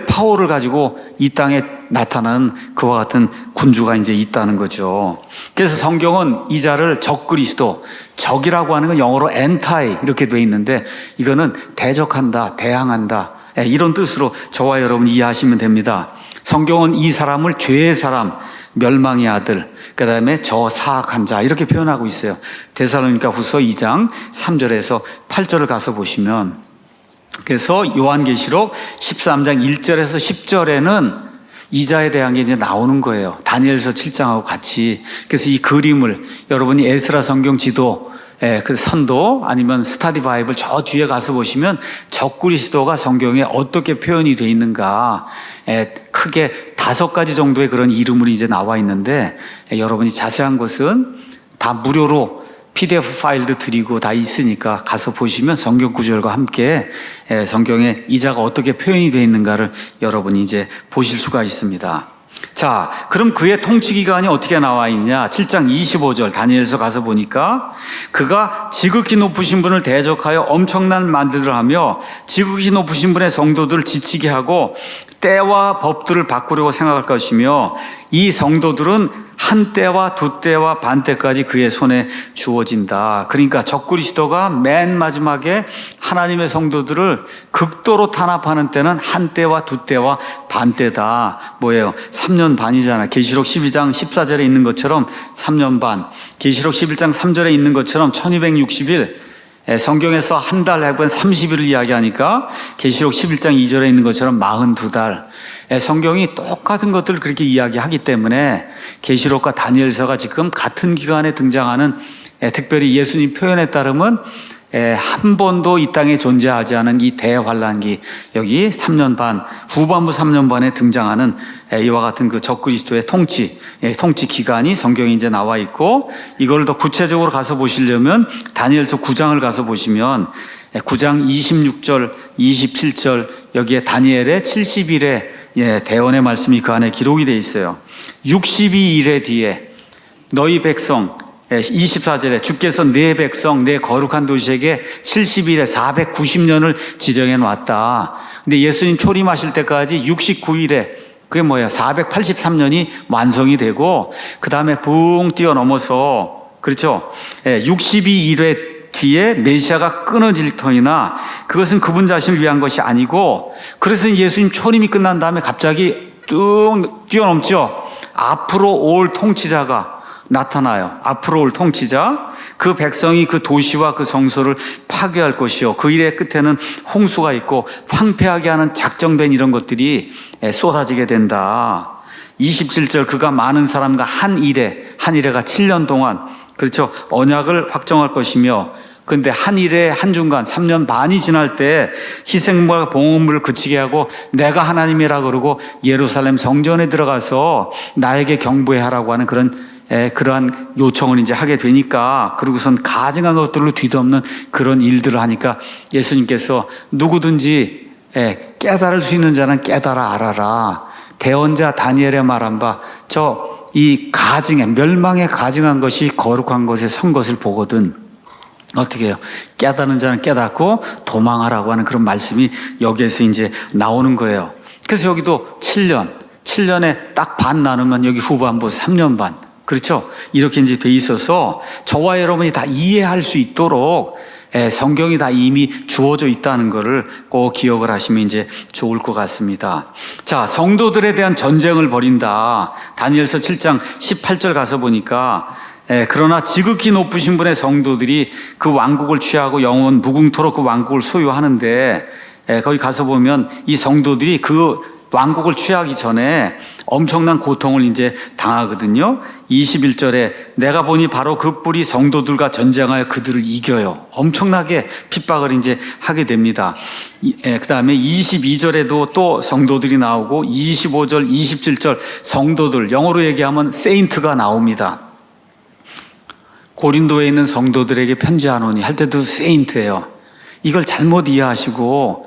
파워를 가지고 이 땅에 나타나는 그와 같은 군주가 이제 있다는 거죠. 그래서 성경은 이 자를 적그리스도, 적이라고 하는 건 영어로 anti 이렇게 돼 있는데 이거는 대적한다, 대항한다 이런 뜻으로 저와 여러분 이해하시면 됩니다. 성경은 이 사람을 죄의 사람, 멸망의 아들, 그 다음에 저 사악한 자 이렇게 표현하고 있어요. 데살로니가 후서 2장 3절에서 8절을 가서 보시면, 그래서 요한계시록 13장 1절에서 10절에는 이자에 대한 게 이제 나오는 거예요. 다니엘서 7장하고 같이. 그래서 이 그림을 여러분이 에스라 성경 지도, 그 선도 아니면 스타디 바이블 저 뒤에 가서 보시면 적그리스도가 성경에 어떻게 표현이 되어 있는가, 크게 5가지 정도의 그런 이름으로 이제 나와 있는데 여러분이 자세한 것은 다 무료로 PDF 파일도 드리고 다 있으니까 가서 보시면 성경 구절과 함께 성경에 이자가 어떻게 표현이 되어 있는가를 여러분이 이제 보실 수가 있습니다. 자, 그럼 그의 통치 기간이 어떻게 나와 있냐? 7장 25절 다니엘서 가서 보니까 그가 지극히 높으신 분을 대적하여 엄청난 만들을 하며 지극히 높으신 분의 성도들을 지치게 하고 때와 법들을 바꾸려고 생각할 것이며 이 성도들은 한 때와 두 때와 반 때까지 그의 손에 주어진다. 그러니까 적그리스도가 맨 마지막에 하나님의 성도들을 극도로 탄압하는 때는 한 때와 두 때와 반 때다. 뭐예요? 3년 반이잖아. 계시록 12장 14절에 있는 것처럼 3년 반, 계시록 11장 3절에 있는 것처럼 1260일, 성경에서 한 달 해본 30일을 이야기하니까 계시록 11장 2절에 있는 것처럼 42달. 성경이 똑같은 것들을 그렇게 이야기하기 때문에 계시록과 다니엘서가 지금 같은 기간에 등장하는, 특별히 예수님 표현에 따르면 한 번도 이 땅에 존재하지 않은 이 대환란기, 여기 3년 반, 후반부 3년 반에 등장하는 이와 같은 그 적그리스도의 통치 기간이 성경에 이제 나와 있고, 이걸 더 구체적으로 가서 보시려면 다니엘서 9장을 가서 보시면 9장 26절, 27절 여기에 다니엘의 70일의 대언의 말씀이 그 안에 기록이 되어 있어요. 62일의 뒤에 너희 백성 24절에 주께서 내 백성 내 거룩한 도시에게 70일에 490년을 지정해 놨다. 근데 예수님 초림하실 때까지 69일에 그게 뭐야? 483년이 완성이 되고 그 다음에 붕 뛰어넘어서 그렇죠? 62일의 뒤에 메시아가 끊어질 터이나 그것은 그분 자신을 위한 것이 아니고 그래서 예수님 초림이 끝난 다음에 갑자기 뚝 뛰어넘죠. 앞으로 올 통치자가 나타나요. 앞으로 올 통치자, 그 백성이 그 도시와 그 성소를 파괴할 것이요 그 일의 끝에는 홍수가 있고 황폐하게 하는 작정된 이런 것들이 쏟아지게 된다. 27절 그가 많은 사람과 한 일해가 7년 동안 그렇죠 언약을 확정할 것이며 근데 한 일에 한중간 3년 반이 지날 때 희생물과 봉헌물을 그치게 하고 내가 하나님이라 그러고 예루살렘 성전에 들어가서 나에게 경배하라고 하는 그러한 요청을 이제 하게 되니까 그리고선 가증한 것들로 뒤덮는 그런 일들을 하니까 예수님께서 누구든지 깨달을 수 있는 자는 깨달아 알아라. 대언자 다니엘의 말한 바 이 멸망에 가증한 것이 거룩한 것에 선 것을 보거든. 어떻게 해요? 깨닫는 자는 깨닫고 도망하라고 하는 그런 말씀이 여기에서 이제 나오는 거예요. 그래서 여기도 7년에 딱 반 나누면 여기 후반부 3년 반. 그렇죠? 이렇게 이제 돼 있어서 저와 여러분이 다 이해할 수 있도록 성경이 다 이미 주어져 있다는 것을 꼭 기억을 하시면 이제 좋을 것 같습니다. 자, 성도들에 대한 전쟁을 벌인다. 다니엘서 7장 18절 가서 보니까 그러나 지극히 높으신 분의 성도들이 그 왕국을 취하고 영원 무궁토록 그 왕국을 소유하는데 거기 가서 보면 이 성도들이 그 왕국을 취하기 전에 엄청난 고통을 이제 당하거든요. 21절에 내가 보니 바로 그 뿔이 성도들과 전쟁하여 그들을 이겨요. 엄청나게 핍박을 이제 하게 됩니다. 그 다음에 22절에도 또 성도들이 나오고 25절, 27절 성도들, 영어로 얘기하면 세인트가 나옵니다. 고린도에 있는 성도들에게 편지하노니 할 때도 세인트예요. 이걸 잘못 이해하시고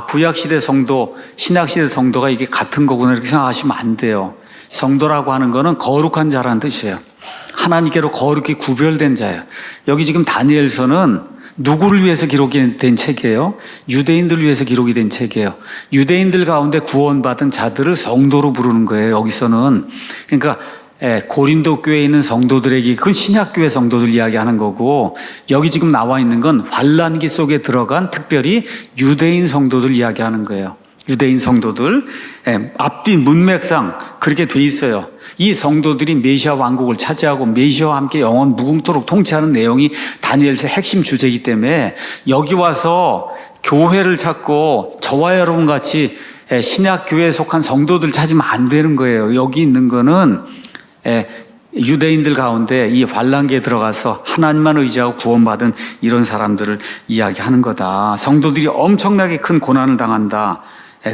구약시대 성도, 신약시대 성도가 이게 같은 거구나 이렇게 생각하시면 안 돼요. 성도라고 하는 거는 거룩한 자라는 뜻이에요. 하나님께로 거룩히 구별된 자예요. 여기 지금 다니엘서는 누구를 위해서 기록이 된 책이에요? 유대인들을 위해서 기록이 된 책이에요. 유대인들 가운데 구원받은 자들을 성도로 부르는 거예요. 여기서는 그러니까 고린도 교회에 있는 성도들에게 그건 신약교회 성도들 이야기하는 거고 여기 지금 나와 있는 건 환난기 속에 들어간 특별히 유대인 성도들 이야기하는 거예요. 유대인 성도들 앞뒤 문맥상 그렇게 돼 있어요. 이 성도들이 메시아 왕국을 차지하고 메시아와 함께 영원 무궁토록 통치하는 내용이 다니엘서의 핵심 주제이기 때문에 여기 와서 교회를 찾고 저와 여러분 같이 신약교회에 속한 성도들 찾으면 안 되는 거예요. 여기 있는 거는 유대인들 가운데 이 환난기에 들어가서 하나님만 의지하고 구원받은 이런 사람들을 이야기하는 거다. 성도들이 엄청나게 큰 고난을 당한다.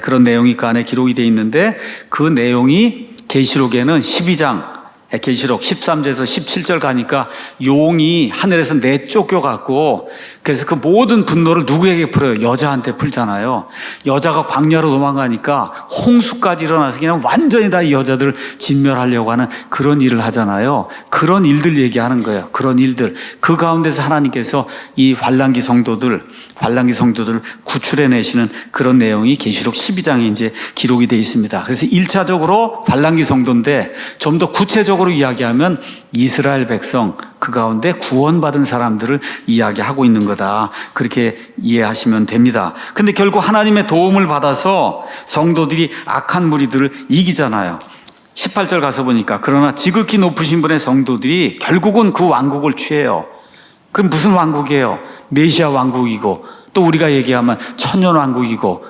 그런 내용이 그 안에 기록이 되어 있는데 그 내용이 계시록에는 12장 계시록 13절에서 17절 가니까 용이 하늘에서 내쫓겨갖고 그래서 그 모든 분노를 누구에게 풀어요? 여자한테 풀잖아요. 여자가 광야로 도망가니까 홍수까지 일어나서 그냥 완전히 다 이 여자들을 진멸하려고 하는 그런 일을 하잖아요. 그런 일들 얘기하는 거예요. 그런 일들. 그 가운데서 하나님께서 이 환난기 성도들 구출해내시는 그런 내용이 계시록 12장에 이제 기록이 되어 있습니다. 그래서 1차적으로 환난기 성도인데 좀 더 구체적으로 이야기하면 이스라엘 백성 그 가운데 구원받은 사람들을 이야기하고 있는 거다. 그렇게 이해하시면 됩니다. 근데 결국 하나님의 도움을 받아서 성도들이 악한 무리들을 이기잖아요. 18절 가서 보니까 그러나 지극히 높으신 분의 성도들이 결국은 그 왕국을 취해요. 그럼 무슨 왕국이에요? 메시아 왕국이고 또 우리가 얘기하면 천년 왕국이고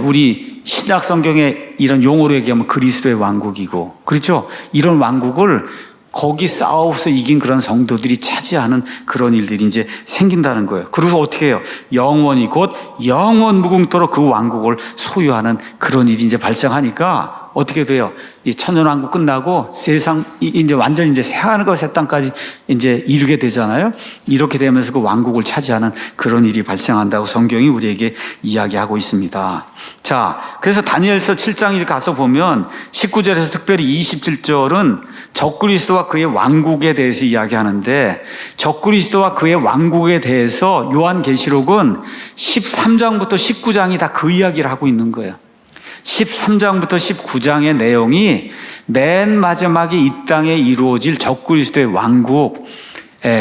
우리 신약 성경에 이런 용어로 얘기하면 그리스도의 왕국이고 그렇죠? 이런 왕국을 거기 싸워서 이긴 그런 성도들이 차지하는 그런 일들이 이제 생긴다는 거예요. 그래서 어떻게 해요? 영원히 곧 영원 무궁토록 그 왕국을 소유하는 그런 일이 이제 발생하니까 어떻게 돼요? 이 천년왕국 끝나고 세상 이제 완전히 이제 새하늘과 새 땅까지 이제 이루게 되잖아요. 이렇게 되면서 그 왕국을 차지하는 그런 일이 발생한다고 성경이 우리에게 이야기하고 있습니다. 자, 그래서 다니엘서 7장에 가서 보면 19절에서 특별히 27절은 적그리스도와 그의 왕국에 대해서 이야기하는데, 적그리스도와 그의 왕국에 대해서 요한계시록은 13장부터 19장이 다 그 이야기를 하고 있는 거예요. 13장부터 19장의 내용이 맨 마지막에 이 땅에 이루어질 적그리스도의 왕국,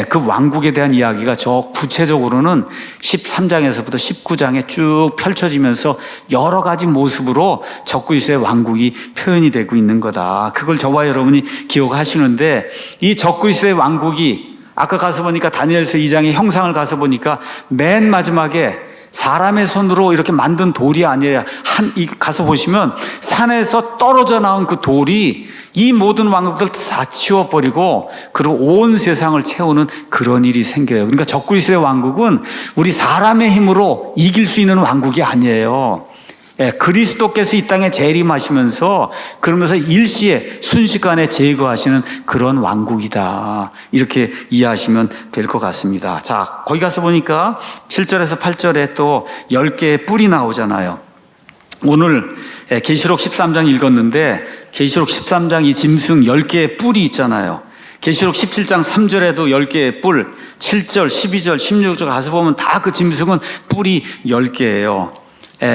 그 왕국에 대한 이야기가 저 구체적으로는 13장에서부터 19장에 쭉 펼쳐지면서 여러 가지 모습으로 적그리스도의 왕국이 표현이 되고 있는 거다. 그걸 저와 여러분이 기억하시는데, 이 적그리스도의 왕국이 아까 가서 보니까 다니엘서 2장의 형상을 가서 보니까 맨 마지막에 사람의 손으로 이렇게 만든 돌이 아니에요. 가서 보시면 산에서 떨어져 나온 그 돌이 이 모든 왕국들 다 치워버리고 그리고 온 세상을 채우는 그런 일이 생겨요. 그러니까 적그리스도의 왕국은 우리 사람의 힘으로 이길 수 있는 왕국이 아니에요. 그리스도께서 이 땅에 재림하시면서 그러면서 일시에 순식간에 제거하시는 그런 왕국이다. 이렇게 이해하시면 될 것 같습니다. 자, 거기 가서 보니까 7절에서 8절에 또 10개의 뿔이 나오잖아요. 오늘 계시록 13장 읽었는데 계시록 13장 이 짐승 10개의 뿔이 있잖아요. 계시록 17장 3절에도 10개의 뿔, 7절, 12절, 16절 가서 보면 다 그 짐승은 뿔이 10개예요.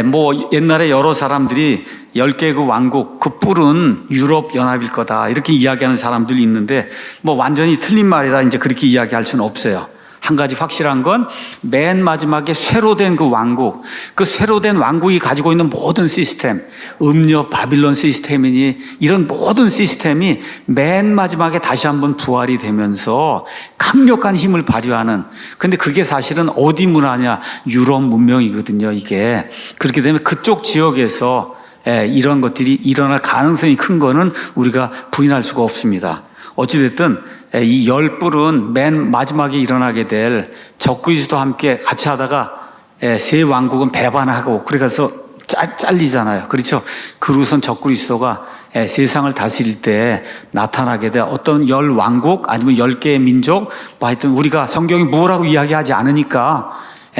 뭐 옛날에 여러 사람들이 10개 그 왕국, 그 뿔은 유럽 연합일 거다 이렇게 이야기하는 사람들이 있는데, 뭐 완전히 틀린 말이다 이제 그렇게 이야기할 수는 없어요. 한 가지 확실한 건 맨 마지막에 쇠로 된 그 왕국, 그 쇠로 된 왕국이 가지고 있는 모든 시스템, 음녀 바빌론 시스템이니 이런 모든 시스템이 맨 마지막에 다시 한번 부활이 되면서 강력한 힘을 발휘하는, 근데 그게 사실은 어디 문화냐? 유럽 문명이거든요. 이게 그렇게 되면 그쪽 지역에서 이런 것들이 일어날 가능성이 큰 거는 우리가 부인할 수가 없습니다. 어찌됐든 이 10뿔은 맨 마지막에 일어나게 될 적그리스도와 함께 같이 하다가 세 왕국은 배반하고 그래서 잘리잖아요. 그렇죠? 그로선 적그리스도가 세상을 다스릴 때 나타나게 될 어떤 10왕국 아니면 10개의 민족, 뭐 하여튼 우리가 성경이 뭐라고 이야기하지 않으니까,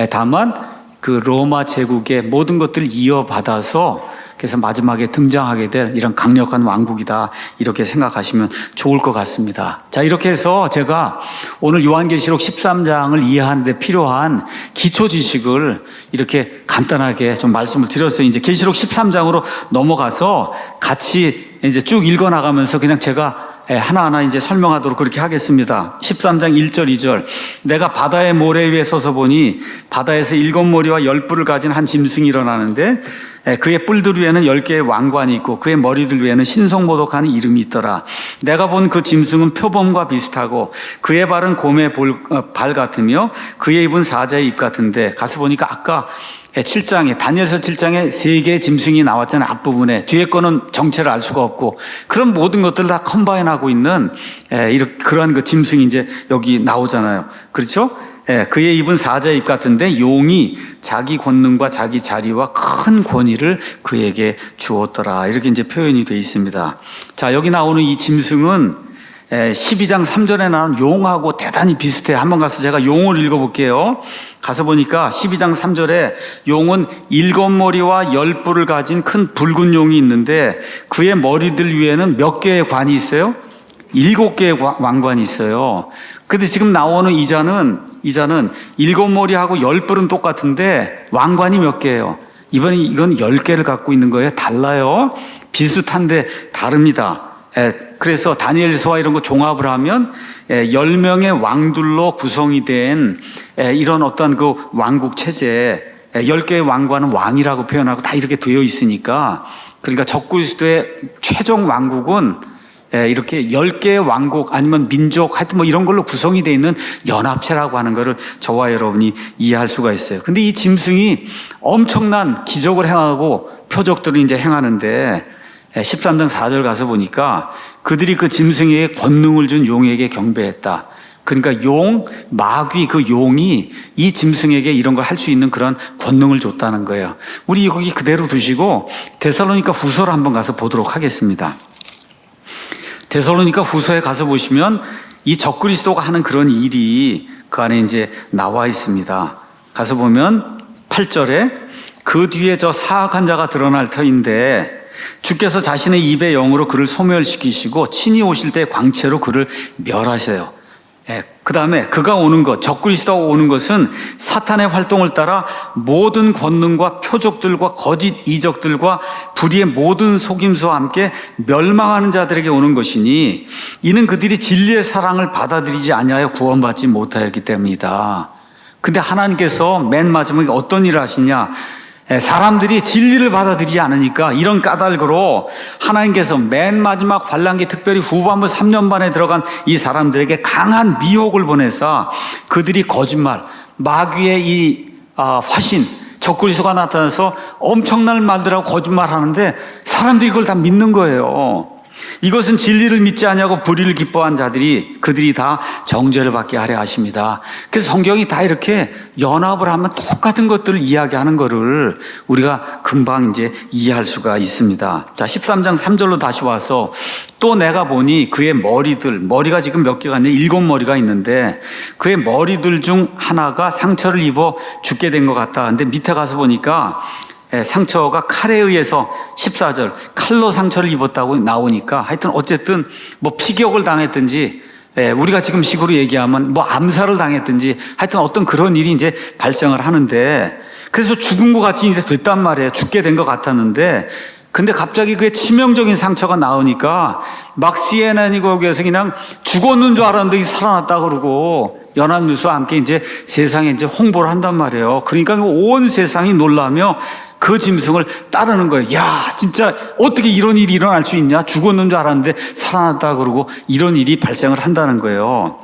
다만 그 로마 제국의 모든 것들을 이어받아서 그래서 마지막에 등장하게 될 이런 강력한 왕국이다 이렇게 생각하시면 좋을 것 같습니다. 자, 이렇게 해서 제가 오늘 요한계시록 13장을 이해하는 데 필요한 기초 지식을 이렇게 간단하게 좀 말씀을 드렸어요. 이제 계시록 13장으로 넘어가서 같이 이제 쭉 읽어 나가면서 그냥 제가 하나하나 이제 설명하도록 그렇게 하겠습니다. 13장 1절 2절. 내가 바다의 모래 위에 서서 보니 바다에서 7머리와 10뿔을 가진 한 짐승이 일어나는데 그의 뿔들 위에는 10개의 왕관이 있고 그의 머리들 위에는 신성모독하는 이름이 있더라. 내가 본 그 짐승은 표범과 비슷하고 그의 발은 곰의 발 같으며 그의 입은 사자의 입 같은데, 가서 보니까 아까 7장에 다니엘서 7장에 3개의 짐승이 나왔잖아요. 앞부분에. 뒤에 거는 정체를 알 수가 없고 그런 모든 것들을 다 컴바인하고 있는 그러한 그 짐승이 이제 여기 나오잖아요. 그렇죠? 그의 입은 사자의 입 같은데 용이 자기 권능과 자기 자리와 큰 권위를 그에게 주었더라. 이렇게 이제 표현이 되어 있습니다. 자, 여기 나오는 이 짐승은 12장 3절에 나오는 용하고 대단히 비슷해요. 한번 가서 제가 용을 읽어볼게요. 가서 보니까 12장 3절에 용은 7머리와 10뿔을 가진 큰 붉은 용이 있는데 그의 머리들 위에는 몇 개의 관이 있어요? 7개의 왕관이 있어요. 근데 지금 나오는 이자는 7머리하고 10뿔은 똑같은데 왕관이 몇 개예요? 이건 10개를 갖고 있는 거예요. 달라요. 비슷한데 다릅니다. 그래서 다니엘서와 이런 거 종합을 하면 10명의 왕들로 구성이 된 이런 어떤 그 왕국 체제, 10개의 왕관은 왕이라고 표현하고 다 이렇게 되어 있으니까, 그러니까 적그리스도의 최종 왕국은 이렇게 10개의 왕국 아니면 민족 하여튼 뭐 이런 걸로 구성이 되어 있는 연합체라고 하는 것을 저와 여러분이 이해할 수가 있어요. 근데 이 짐승이 엄청난 기적을 행하고 표적들을 이제 행하는데 13장 4절 가서 보니까 그들이 그 짐승에게 권능을 준 용에게 경배했다. 그러니까 마귀 그 용이 이 짐승에게 이런 걸 할 수 있는 그런 권능을 줬다는 거예요. 우리 거기 그대로 두시고 데살로니가 후서를 한번 가서 보도록 하겠습니다. 데살로니가 후서에 가서 보시면 이 적그리스도가 하는 그런 일이 그 안에 이제 나와 있습니다. 가서 보면 8절에 그 뒤에 저 사악한 자가 드러날 터인데 주께서 자신의 입의 영으로 그를 소멸시키시고 친히 오실 때 광채로 그를 멸하셔요. 그 다음에 그가 오는 것, 적그리스도가 오는 것은 사탄의 활동을 따라 모든 권능과 표적들과 거짓 이적들과 불의의 모든 속임수와 함께 멸망하는 자들에게 오는 것이니 이는 그들이 진리의 사랑을 받아들이지 아니하여 구원받지 못하였기 때문이다. 근데 하나님께서 맨 마지막에 어떤 일을 하시냐? 사람들이 진리를 받아들이지 않으니까 이런 까닭으로 하나님께서 맨 마지막 환란기 특별히 후반부 3년 반에 들어간 이 사람들에게 강한 미혹을 보내서 그들이 거짓말, 마귀의 이 화신, 적그리스도가 나타나서 엄청난 말들하고 거짓말하는데 사람들이 그걸 다 믿는 거예요. 이것은 진리를 믿지 아니하고 불의를 기뻐한 자들이 그들이 다 정죄를 받게 하려 하십니다. 그래서 성경이 다 이렇게 연합을 하면 똑같은 것들을 이야기하는 거를 우리가 금방 이제 이해할 수가 있습니다. 자, 13장 3절로 다시 와서 또 내가 보니 그의 머리가 지금 몇 개가 있는데 7머리가 있는데 그의 머리들 중 하나가 상처를 입어 죽게 된 것 같다. 근데 밑에 가서 보니까 상처가 칼에 의해서 14절 칼로 상처를 입었다고 나오니까 하여튼 어쨌든 뭐 피격을 당했든지 우리가 지금 식으로 얘기하면 뭐 암살을 당했든지 하여튼 어떤 그런 일이 이제 발생을 하는데 그래서 죽은 것 같이 이제 됐단 말이에요. 죽게 된 것 같았는데 근데 갑자기 그의 치명적인 상처가 나오니까 막 CNN이 거기에서 그냥 죽었는 줄 알았는데 살아났다 그러고 연합뉴스와 함께 이제 세상에 이제 홍보를 한단 말이에요. 그러니까 온 세상이 놀라며 그 짐승을 따르는 거예요. 야, 진짜 어떻게 이런 일이 일어날 수 있냐? 죽었는 줄 알았는데 살아났다 그러고 이런 일이 발생을 한다는 거예요.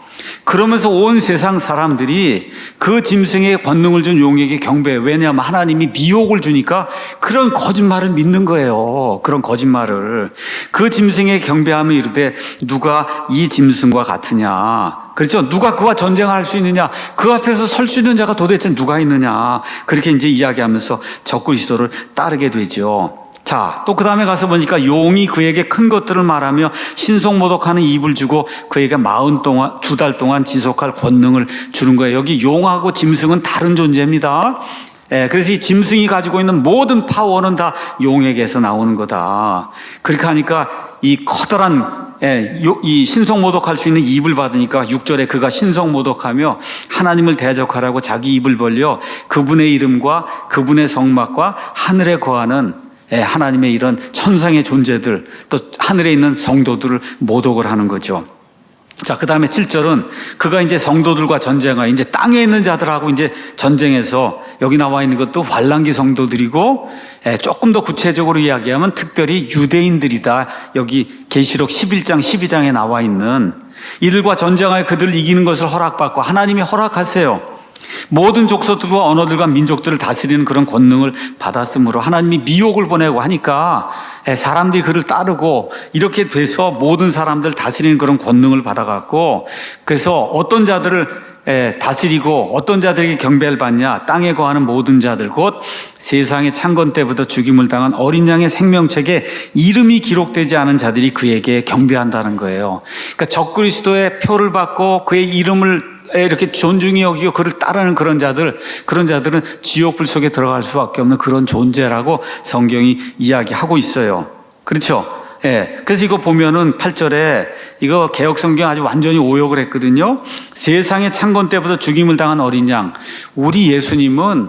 그러면서 온 세상 사람들이 그 짐승의 권능을 준 용에게 경배해요. 왜냐하면 하나님이 미혹을 주니까 그런 거짓말을 믿는 거예요. 그런 거짓말을. 그 짐승의 경배함을 이르되 누가 이 짐승과 같으냐. 그렇죠. 누가 그와 전쟁할 수 있느냐. 그 앞에서 설 수 있는 자가 도대체 누가 있느냐. 그렇게 이제 이야기하면서 적그리스도를 따르게 되죠. 자, 또 그 다음에 가서 보니까 용이 그에게 큰 것들을 말하며 신속모독하는 입을 주고 그에게 2달 동안 지속할 권능을 주는 거예요. 여기 용하고 짐승은 다른 존재입니다. 그래서 이 짐승이 가지고 있는 모든 파워는 다 용에게서 나오는 거다. 그렇게 하니까 이 커다란 이 신속모독할 수 있는 입을 받으니까 6절에 그가 신속모독하며 하나님을 대적하라고 자기 입을 벌려 그분의 이름과 그분의 성막과 하늘에 거하는 하나님의 이런 천상의 존재들 또 하늘에 있는 성도들을 모독을 하는 거죠. 자, 그 다음에 7절은 그가 이제 성도들과 전쟁하여 이제 땅에 있는 자들하고 이제 전쟁해서 여기 나와 있는 것도 환란기 성도들이고 조금 더 구체적으로 이야기하면 특별히 유대인들이다. 여기 계시록 11장 12장에 나와 있는 이들과 전쟁하여 그들을 이기는 것을 허락받고 하나님이 허락하세요. 모든 족속들과 언어들과 민족들을 다스리는 그런 권능을 받았으므로 하나님이 미혹을 보내고 하니까 사람들이 그를 따르고 이렇게 돼서 모든 사람들 다스리는 그런 권능을 받아갖고 그래서 어떤 자들을 다스리고 어떤 자들에게 경배를 받냐. 땅에 거하는 모든 자들 곧 세상의 창건 때부터 죽임을 당한 어린 양의 생명책에 이름이 기록되지 않은 자들이 그에게 경배한다는 거예요. 그러니까 적그리스도의 표를 받고 그의 이름을 이렇게 존중히 여기고 그를 따르는 그런 자들은 지옥불 속에 들어갈 수밖에 없는 그런 존재라고 성경이 이야기하고 있어요. 그렇죠? 그래서 이거 보면은 8절에 이거 개역 성경 아주 완전히 오역을 했거든요. 세상의 창건 때부터 죽임을 당한 어린 양. 우리 예수님은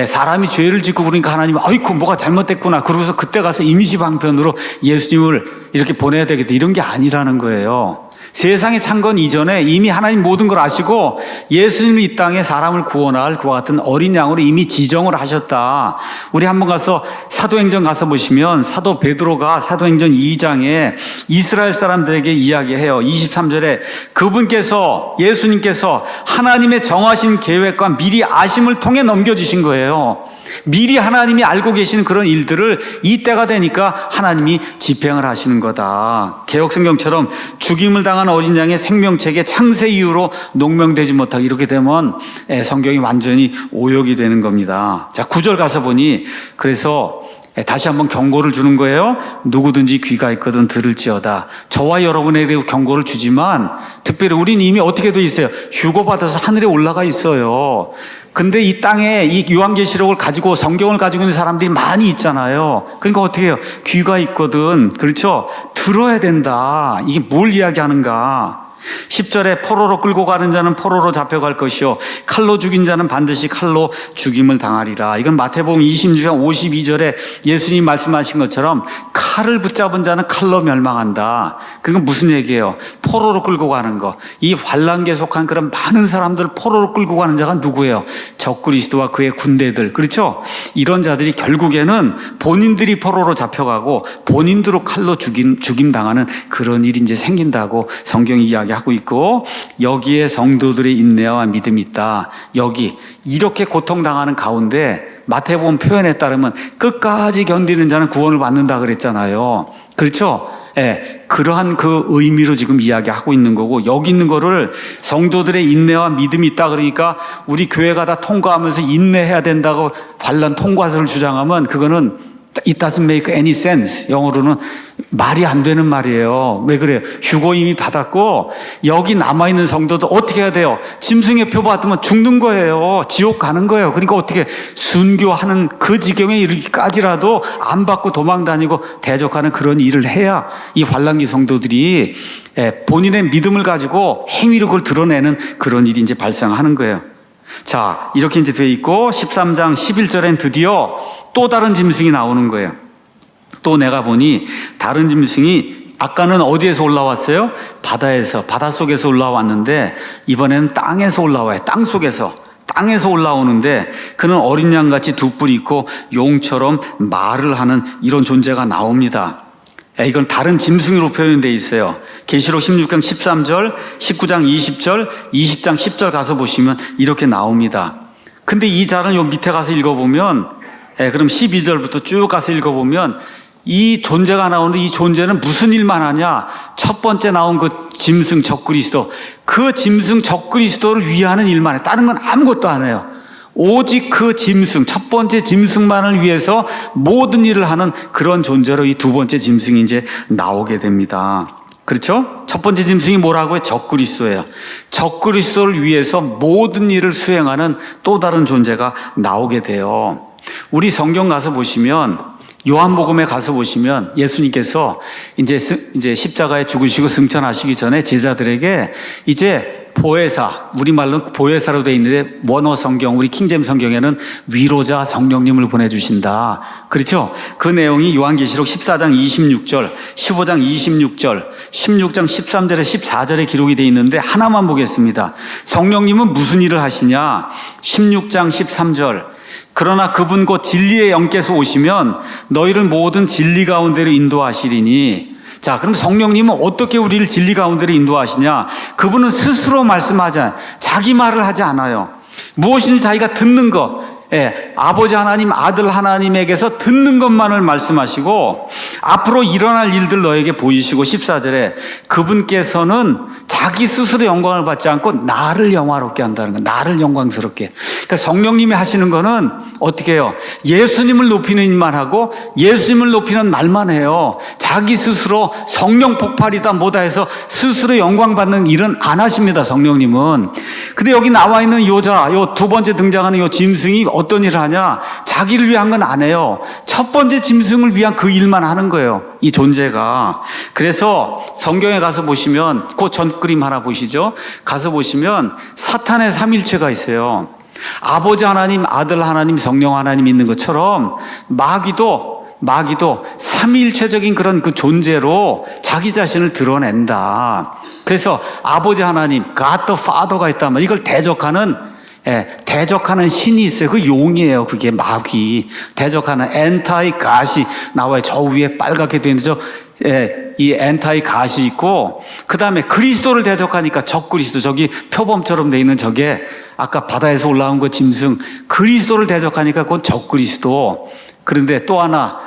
사람이 죄를 짓고 그러니까 하나님이 아이고 뭐가 잘못됐구나. 그러고서 그때 가서 임시방편으로 예수님을 이렇게 보내야 되겠다. 이런 게 아니라는 거예요. 세상의 창건 이전에 이미 하나님 모든 걸 아시고 예수님이 이 땅에 사람을 구원할 그와 같은 어린 양으로 이미 지정을 하셨다. 우리 한번 가서 사도행전 가서 보시면 사도 베드로가 사도행전 2장에 이스라엘 사람들에게 이야기해요. 23절에 그분께서 예수님께서 하나님의 정하신 계획과 미리 아심을 통해 넘겨주신 거예요. 미리 하나님이 알고 계시는 그런 일들을 이때가 되니까 하나님이 집행을 하시는 거다. 개역성경처럼 죽임을 당한 어린 양의 생명책에 창세 이후로 농명되지 못하고 이렇게 되면 성경이 완전히 오역이 되는 겁니다. 자, 9절 가서 보니 그래서 다시 한번 경고를 주는 거예요. 누구든지 귀가 있거든 들을지어다. 저와 여러분에게 경고를 주지만 특별히 우리는 이미 어떻게 돼 있어요? 휴거받아서 하늘에 올라가 있어요. 근데 이 땅에 이 요한계시록을 가지고 성경을 가지고 있는 사람들이 많이 있잖아요. 그러니까 어떻게 해요? 귀가 있거든. 그렇죠? 들어야 된다. 이게 뭘 이야기하는가? 10절에 포로로 끌고 가는 자는 포로로 잡혀갈 것이요 칼로 죽인 자는 반드시 칼로 죽임을 당하리라. 이건 마태복음 26장 52절에 예수님이 말씀하신 것처럼 칼을 붙잡은 자는 칼로 멸망한다. 그건 무슨 얘기예요? 포로로 끌고 가는 거. 이 환란기에 속한 그런 많은 사람들 포로로 끌고 가는 자가 누구예요? 적그리스도와 그의 군대들. 그렇죠? 이런 자들이 결국에는 본인들이 포로로 잡혀가고 본인들로 칼로 죽임 당하는 그런 일이 이제 생긴다고 성경이 이야기하고 있고, 여기에 성도들의 인내와 믿음이 있다. 여기 이렇게 고통당하는 가운데 마태복음 표현에 따르면 끝까지 견디는 자는 구원을 받는다 그랬잖아요. 그렇죠? 그러한 그 의미로 지금 이야기하고 있는 거고, 여기 있는 거를 성도들의 인내와 믿음이 있다 그러니까 우리 교회가 다 통과하면서 인내해야 된다고 관련 통과서를 주장하면 그거는 It doesn't make any sense. 영어로는 말이 안 되는 말이에요. 왜 그래요? 휴거 이미 받았고 여기 남아있는 성도도 어떻게 해야 돼요? 짐승의 표 받으면 죽는 거예요. 지옥 가는 거예요. 그러니까 어떻게 순교하는 그 지경에 이르기까지라도 안 받고 도망 다니고 대적하는 그런 일을 해야 이 환란기 성도들이 본인의 믿음을 가지고 행위로 그걸 드러내는 그런 일이 이제 발생하는 거예요. 자, 이렇게 이제 돼 있고 13장 11절엔 드디어 또 다른 짐승이 나오는 거예요. 또 내가 보니 다른 짐승이 아까는 어디에서 올라왔어요? 바다에서, 바닷속에서 올라왔는데 이번에는 땅에서 올라와요. 땅에서 올라오는데 그는 어린 양같이 두 뿔이 있고 용처럼 말을 하는 이런 존재가 나옵니다. 이건 다른 짐승으로 표현되어 있어요. 계시록 16장 13절, 19장 20절, 20장 10절 가서 보시면 이렇게 나옵니다. 근데 이 자는 요 밑에 가서 읽어보면, 그럼 12절부터 쭉 가서 읽어보면 이 존재가 나오는데 이 존재는 무슨 일만 하냐? 첫 번째 나온 그 짐승 적그리스도, 그 짐승 적그리스도를 위하는 일만 해. 다른 건 아무것도 안 해요. 오직 그 짐승, 첫 번째 짐승만을 위해서 모든 일을 하는 그런 존재로 이 두 번째 짐승이 이제 나오게 됩니다. 그렇죠? 첫 번째 짐승이 뭐라고요? 적그리스도예요. 적그리스도를 위해서 모든 일을 수행하는 또 다른 존재가 나오게 돼요. 우리 성경 가서 보시면, 요한복음에 가서 보시면 예수님께서 이제 십자가에 죽으시고 승천하시기 전에 제자들에게 이제 보혜사, 우리말로는 보혜사로 되어 있는데 원어 성경, 우리 킹잼 성경에는 위로자 성령님을 보내주신다. 그렇죠? 그 내용이 요한계시록 14장 26절, 15장 26절, 16장 13절에 14절에 기록이 되어 있는데 하나만 보겠습니다. 성령님은 무슨 일을 하시냐? 16장 13절, 그러나 그분 곧 진리의 영께서 오시면 너희를 모든 진리 가운데로 인도하시리니. 자, 그럼 성령님은 어떻게 우리를 진리 가운데로 인도하시냐? 그분은 스스로 말씀하지 않아요. 자기 말을 하지 않아요. 무엇인지 자기가 듣는 것, 아버지 하나님, 아들 하나님에게서 듣는 것만을 말씀하시고 앞으로 일어날 일들 너에게 보이시고 14절에 그분께서는 자기 스스로 영광을 받지 않고 나를 영화롭게 한다는 거, 나를 영광스럽게. 그러니까 성령님이 하시는 거는 어떻게 해요? 예수님을 높이는 일만 하고 예수님을 높이는 말만 해요. 자기 스스로 성령 폭발이다 뭐다 해서 스스로 영광 받는 일은 안 하십니다, 성령님은. 근데 여기 나와 있는 요자, 요 두 번째 등장하는 요 짐승이 어떤 일을 하냐? 자기를 위한 건 안 해요. 첫 번째 짐승을 위한 그 일만 하는 거예요, 이 존재가. 그래서 성경에 가서 보시면 그 전 그림 하나 보시죠. 가서 보시면 사탄의 삼일체가 있어요. 아버지 하나님, 아들 하나님, 성령 하나님 있는 것처럼 마귀도 삼위일체적인 그런 그 존재로 자기 자신을 드러낸다. 그래서 아버지 하나님, God the Father가 있다면 이걸 대적하는 신이 있어요. 그 용이에요. 그게 마귀. 대적하는 엔타이 갓이 나와요. 저 위에 빨갛게 되어 있는 저 이 엔타이 갓이 있고, 그 다음에 그리스도를 대적하니까 적그리스도, 저기 표범처럼 돼 있는 저게 아까 바다에서 올라온 그 짐승, 그리스도를 대적하니까 그건 적그리스도. 그런데 또 하나,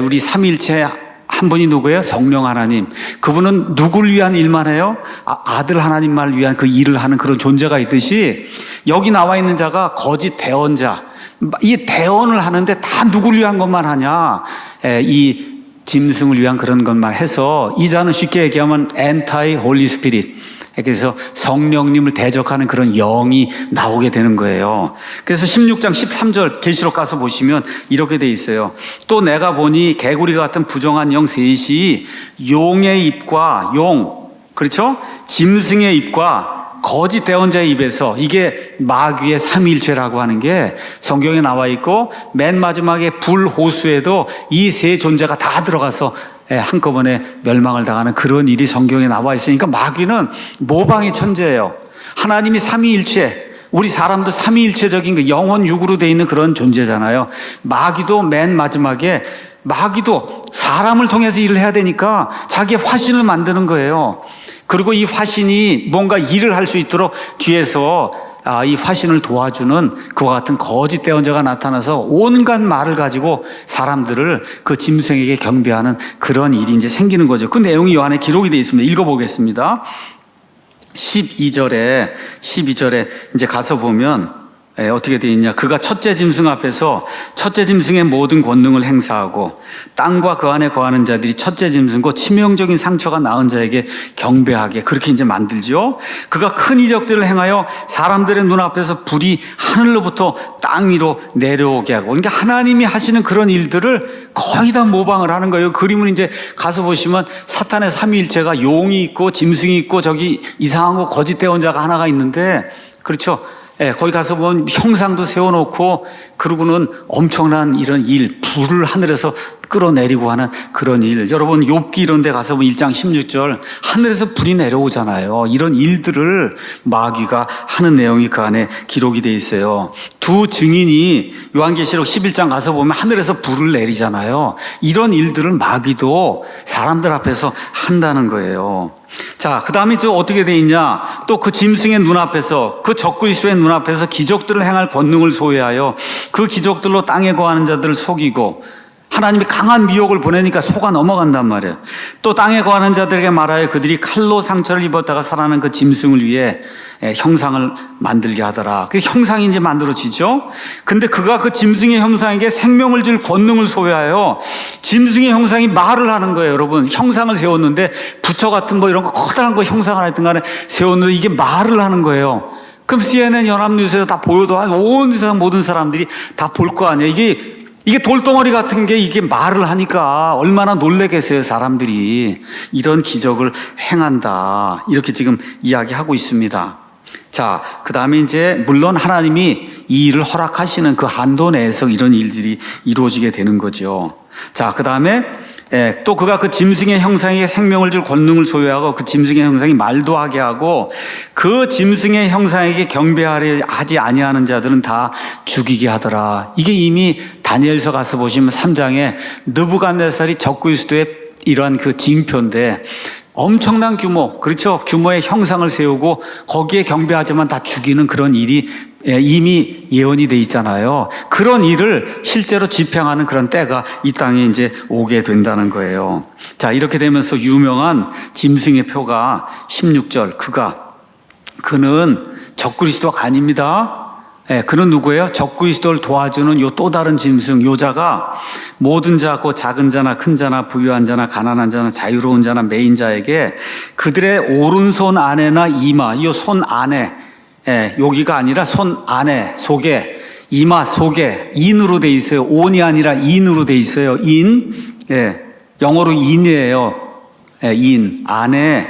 우리 삼위일체 한 분이 누구예요? 성령 하나님. 그분은 누굴 위한 일만 해요? 아들 하나님만을 위한 그 일을 하는 그런 존재가 있듯이, 여기 나와 있는 자가 거짓 대언자. 이 대언을 하는데 다 누굴 위한 것만 하냐? 이 짐승을 위한 그런 것만 해서, 이 자는 쉽게 얘기하면 엔타이 홀리 스피릿. 그래서 성령님을 대적하는 그런 영이 나오게 되는 거예요. 그래서 16장 13절 계시록 가서 보시면 이렇게 돼 있어요. 또 내가 보니 개구리 같은 부정한 영 셋이 용의 입과 그렇죠? 짐승의 입과 거짓 대언자의 입에서, 이게 마귀의 삼위일체라고 하는 게 성경에 나와 있고, 맨 마지막에 불호수에도 이 세 존재가 다 들어가서 한꺼번에 멸망을 당하는 그런 일이 성경에 나와 있으니까 마귀는 모방의 천재예요. 하나님이 삼위일체, 우리 사람도 삼위일체적인 그 영혼 육으로 돼 있는 그런 존재잖아요. 마귀도 맨 마지막에, 마귀도 사람을 통해서 일을 해야 되니까 자기의 화신을 만드는 거예요. 그리고 이 화신이 뭔가 일을 할 수 있도록 뒤에서 이 화신을 도와주는 그와 같은 거짓 대언자가 나타나서 온갖 말을 가지고 사람들을 그 짐승에게 경배하는 그런 일이 이제 생기는 거죠. 그 내용이 요한에 기록이 되어 있습니다. 읽어보겠습니다. 12절에 이제 가서 보면 어떻게 되어 있냐. 그가 첫째 짐승 앞에서 첫째 짐승의 모든 권능을 행사하고 땅과 그 안에 거하는 자들이 첫째 짐승과 치명적인 상처가 나은 자에게 경배하게, 그렇게 이제 만들죠. 그가 큰 이적들을 행하여 사람들의 눈앞에서 불이 하늘로부터 땅 위로 내려오게 하고, 그러니까 하나님이 하시는 그런 일들을 거의 다 모방을 하는 거예요. 그림은 이제 가서 보시면 사탄의 삼위일체가 용이 있고 짐승이 있고 저기 이상한 거 거짓 대언자가 하나가 있는데, 그렇죠? 거기 가서 보면 형상도 세워놓고, 그러고는 엄청난 이런 일, 불을 하늘에서 끌어내리고 하는 그런 일. 여러분 욥기 이런 데 가서 보면 1장 16절 하늘에서 불이 내려오잖아요. 이런 일들을 마귀가 하는 내용이 그 안에 기록이 돼 있어요. 두 증인이 요한계시록 11장 가서 보면 하늘에서 불을 내리잖아요. 이런 일들을 마귀도 사람들 앞에서 한다는 거예요. 자, 그 다음에 또 어떻게 돼 있냐? 또 그 짐승의 눈앞에서, 그 적그리스도의 눈앞에서 기적들을 행할 권능을 소유하여 그 기적들로 땅에 거하는 자들을 속이고, 하나님이 강한 미혹을 보내니까 속아 넘어간단 말이에요. 또 땅에 거하는 자들에게 말하여 그들이 칼로 상처를 입었다가 살아난 그 짐승을 위해 형상을 만들게 하더라. 그 형상이 이제 만들어지죠. 근데 그가 그 짐승의 형상에게 생명을 줄 권능을 소유하여, 짐승의 형상이 말을 하는 거예요. 여러분, 형상을 세웠는데 부처 같은 거 이런 거 커다란 거 형상을 하여튼 간에 세웠는데 이게 말을 하는 거예요. 그럼 CNN 연합뉴스에서 다 보여도 온 세상 모든 사람들이 다 볼 거 아니에요. 이게 돌덩어리 같은 게 이게 말을 하니까 얼마나 놀라겠어요, 사람들이. 이런 기적을 행한다, 이렇게 지금 이야기하고 있습니다. 자, 그 다음에 이제 물론 하나님이 이 일을 허락하시는 그 한도 내에서 이런 일들이 이루어지게 되는 거죠. 자, 그 다음에 또 그가 그 짐승의 형상에게 생명을 줄 권능을 소유하고 그 짐승의 형상이 말도 하게 하고 그 짐승의 형상에게 경배하려 하지 아니하는 자들은 다 죽이게 하더라. 이게 이미 다니엘서 가서 보시면 3장에 느부갓네살이 적그리스도의 이러한 그 징표인데, 엄청난 규모, 그렇죠? 규모의 형상을 세우고 거기에 경배하지만 다 죽이는 그런 일이 이미 예언이 돼 있잖아요. 그런 일을 실제로 집행하는 그런 때가 이 땅에 이제 오게 된다는 거예요. 자, 이렇게 되면서 유명한 짐승의 표가 16절, 그는 적그리스도가 아닙니다. 그는 누구예요? 적그리스도를 도와주는 요 또 다른 짐승, 요 자가 모든 자, 곧 작은 자나 큰 자나 부유한 자나 가난한 자나 자유로운 자나 매인 자에게 그들의 오른손 안에나 이마, 요 손 안에, 여기가 아니라 손 안에, 속에, 이마 속에 인으로 돼 있어요. 온이 아니라 인으로 돼 있어요. 인, 영어로 인이에요. 인 안에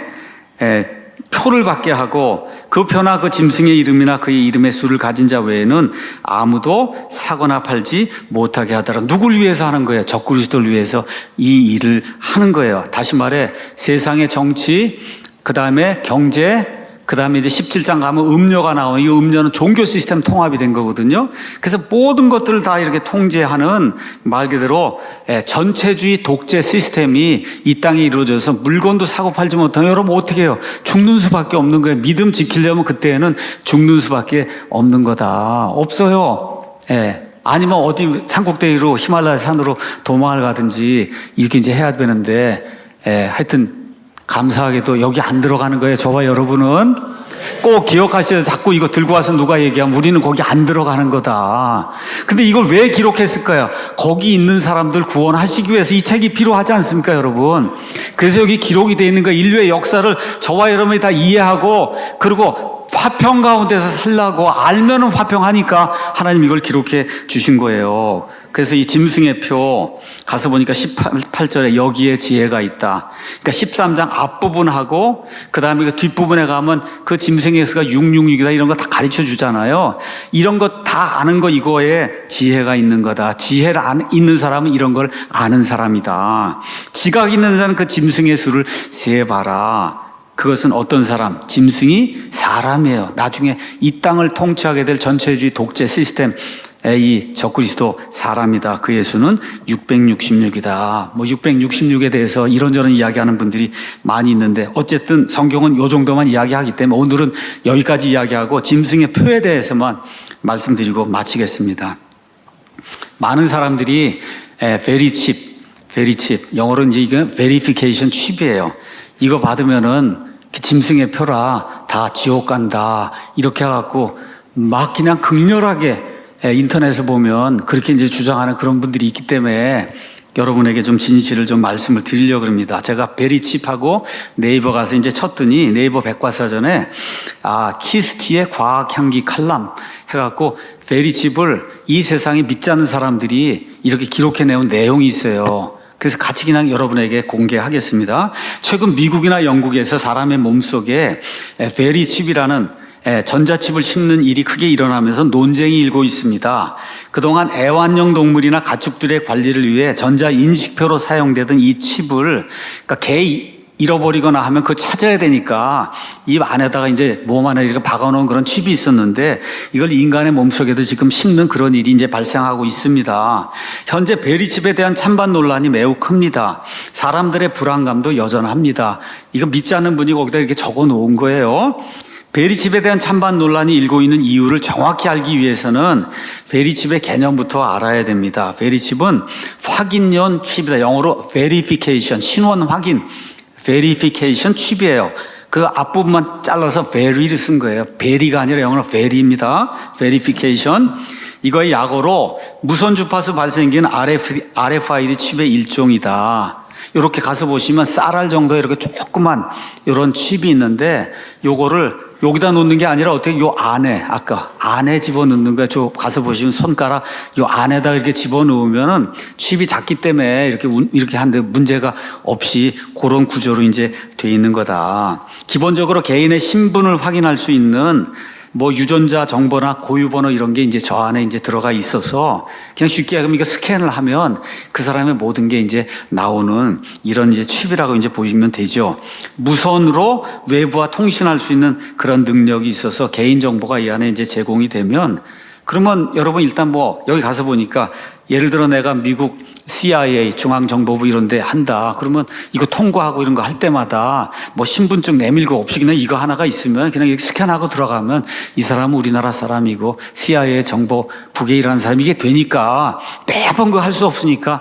표를 받게 하고, 그 표나 그 짐승의 이름이나 그의 이름의 수를 가진 자 외에는 아무도 사거나 팔지 못하게 하더라. 누굴 위해서 하는 거예요? 적그리스도를 위해서 이 일을 하는 거예요. 다시 말해 세상의 정치, 그 다음에 경제, 그 다음에 이제 17장 가면 음료가 나오는, 이 음료는 종교 시스템 통합이 된 거거든요. 그래서 모든 것들을 다 이렇게 통제하는 말 그대로 전체주의 독재 시스템이 이 땅에 이루어져서 물건도 사고 팔지 못하면 여러분 어떻게 해요? 죽는 수밖에 없는 거예요. 믿음 지키려면 그때는 죽는 수밖에 없는 거다. 없어요. 아니면 어디 산꼭대기로 히말라야 산으로 도망을 가든지 이렇게 이제 해야 되는데, 하여튼 감사하게도 여기 안 들어가는 거예요. 저와 여러분은 꼭 기억하셔야 돼요. 자꾸 이거 들고 와서 누가 얘기하면 우리는 거기 안 들어가는 거다. 근데 이걸 왜 기록했을까요? 거기 있는 사람들 구원하시기 위해서 이 책이 필요하지 않습니까, 여러분? 그래서 여기 기록이 되어 있는 거예요. 인류의 역사를 저와 여러분이 다 이해하고, 그리고 화평 가운데서 살라고 알면은 화평하니까 하나님 이걸 기록해 주신 거예요. 그래서 이 짐승의 표 가서 보니까 18절에 여기에 지혜가 있다. 그러니까 13장 앞부분하고 그 다음에 그 뒷부분에 가면 그 짐승의 수가 666이다 이런 거 다 가르쳐 주잖아요. 이런 거 다 아는 거, 이거에 지혜가 있는 거다. 지혜가 있는 사람은 이런 걸 아는 사람이다. 지각 있는 사람은 그 짐승의 수를 세봐라. 그것은 어떤 사람? 짐승이 사람이에요. 나중에 이 땅을 통치하게 될 전체주의 독재 시스템, 이 적그리스도 사람이다. 그의 수는 666이다. 뭐 666에 대해서 이런저런 이야기하는 분들이 많이 있는데, 어쨌든 성경은 이 정도만 이야기하기 때문에 오늘은 여기까지 이야기하고 짐승의 표에 대해서만 말씀드리고 마치겠습니다. 많은 사람들이 very cheap, 영어로 이제 이게 verification chip이에요. 이거 받으면은 짐승의 표라 다 지옥 간다 이렇게 해갖고 막 그냥 극렬하게 인터넷에 보면 그렇게 이제 주장하는 그런 분들이 있기 때문에 여러분에게 좀 진실을 좀 말씀을 드리려고 합니다. 제가 베리칩하고 네이버 가서 이제 쳤더니 네이버 백과사전에 키스티의 과학향기 칼럼 해갖고 베리칩을 이 세상에 믿지 않는 사람들이 이렇게 기록해내온 내용이 있어요. 그래서 같이 그냥 여러분에게 공개하겠습니다. 최근 미국이나 영국에서 사람의 몸속에 베리칩이라는 전자칩을 심는 일이 크게 일어나면서 논쟁이 일고 있습니다. 그동안 애완용 동물이나 가축들의 관리를 위해 전자인식표로 사용되던 이 칩을, 그러니까 개 잃어버리거나 하면 그거 찾아야 되니까 입 안에다가 이제 몸 안에 이렇게 박아놓은 그런 칩이 있었는데, 이걸 인간의 몸속에도 지금 심는 그런 일이 이제 발생하고 있습니다. 현재 베리칩에 대한 찬반 논란이 매우 큽니다. 사람들의 불안감도 여전합니다. 이거 믿지 않는 분이 거기다 이렇게 적어 놓은 거예요. 베리칩에 대한 찬반 논란이 일고 있는 이유를 정확히 알기 위해서는 베리칩의 개념부터 알아야 됩니다. 베리칩은 확인용 칩이다. 영어로 verification, 신원 확인, verification 칩이에요. 그 앞부분만 잘라서 very를 쓴 거예요. very가 아니라 영어로 very입니다. verification. 이거의 약어로 무선 주파수 발생기는 RFID 칩의 일종이다. 이렇게 가서 보시면 쌀알 정도의 이렇게 조그만 이런 칩이 있는데, 요거를 여기다 놓는 게 아니라 어떻게 요 안에, 아까 안에 집어넣는 거예요. 저 가서 보시면 손가락 요 안에다 이렇게 집어넣으면은 칩이 작기 때문에 이렇게 하는데 문제가 없이 그런 구조로 이제 돼 있는 거다. 기본적으로 개인의 신분을 확인할 수 있는 뭐 유전자 정보나 고유번호 이런 게 이제 저 안에 이제 들어가 있어서 그냥 쉽게 하면 이거 스캔을 하면 그 사람의 모든 게 이제 나오는 이런 이제 칩이라고 이제 보시면 되죠. 무선으로 외부와 통신할 수 있는 그런 능력이 있어서 개인 정보가 이 안에 이제 제공이 되면, 그러면 여러분 일단 뭐 여기 가서 보니까 예를 들어 내가 미국 CIA 중앙정보부 이런 데 한다. 그러면 이거 통과하고 이런 거 할 때마다 뭐 신분증 내밀고 없이 그냥 이거 하나가 있으면 그냥 이렇게 스캔하고 들어가면 이 사람은 우리나라 사람이고 CIA 정보국에 일하는 사람이 이게 되니까 매번 그거 할 수 없으니까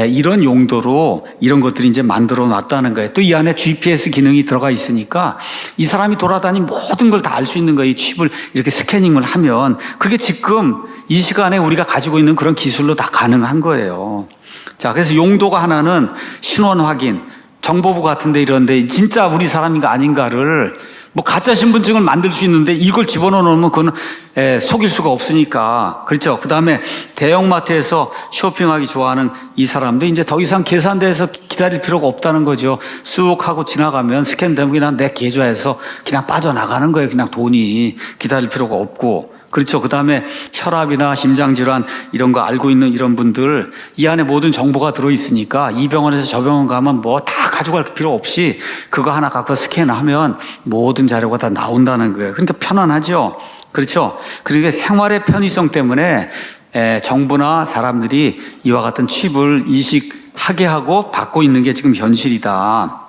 이런 용도로 이런 것들이 이제 만들어 놨다는 거예요. 또 이 안에 GPS 기능이 들어가 있으니까 이 사람이 돌아다니는 모든 걸 다 알 수 있는 거예요. 이 칩을 이렇게 스캐닝을 하면 그게 지금 이 시간에 우리가 가지고 있는 그런 기술로 다 가능한 거예요. 자, 그래서 용도가 하나는 신원 확인, 정보부 같은데 이런데 진짜 우리 사람인가 아닌가를 뭐 가짜 신분증을 만들 수 있는데 이걸 집어넣어 놓으면 그거는 속일 수가 없으니까. 그렇죠. 그 다음에 대형마트에서 쇼핑하기 좋아하는 이 사람도 이제 더 이상 계산대에서 기다릴 필요가 없다는 거죠. 쑥 하고 지나가면 스캔되면 그냥 내 계좌에서 그냥 빠져나가는 거예요. 그냥 돈이 기다릴 필요가 없고. 그렇죠. 그 다음에 혈압이나 심장질환 이런 거 알고 있는 이런 분들 이 안에 모든 정보가 들어있으니까 이 병원에서 저 병원 가면 뭐 다 가져갈 필요 없이 그거 하나 갖고 스캔하면 모든 자료가 다 나온다는 거예요. 그러니까 편안하죠. 그렇죠. 그러니까 생활의 편의성 때문에 정부나 사람들이 이와 같은 칩을 이식하게 하고 받고 있는 게 지금 현실이다.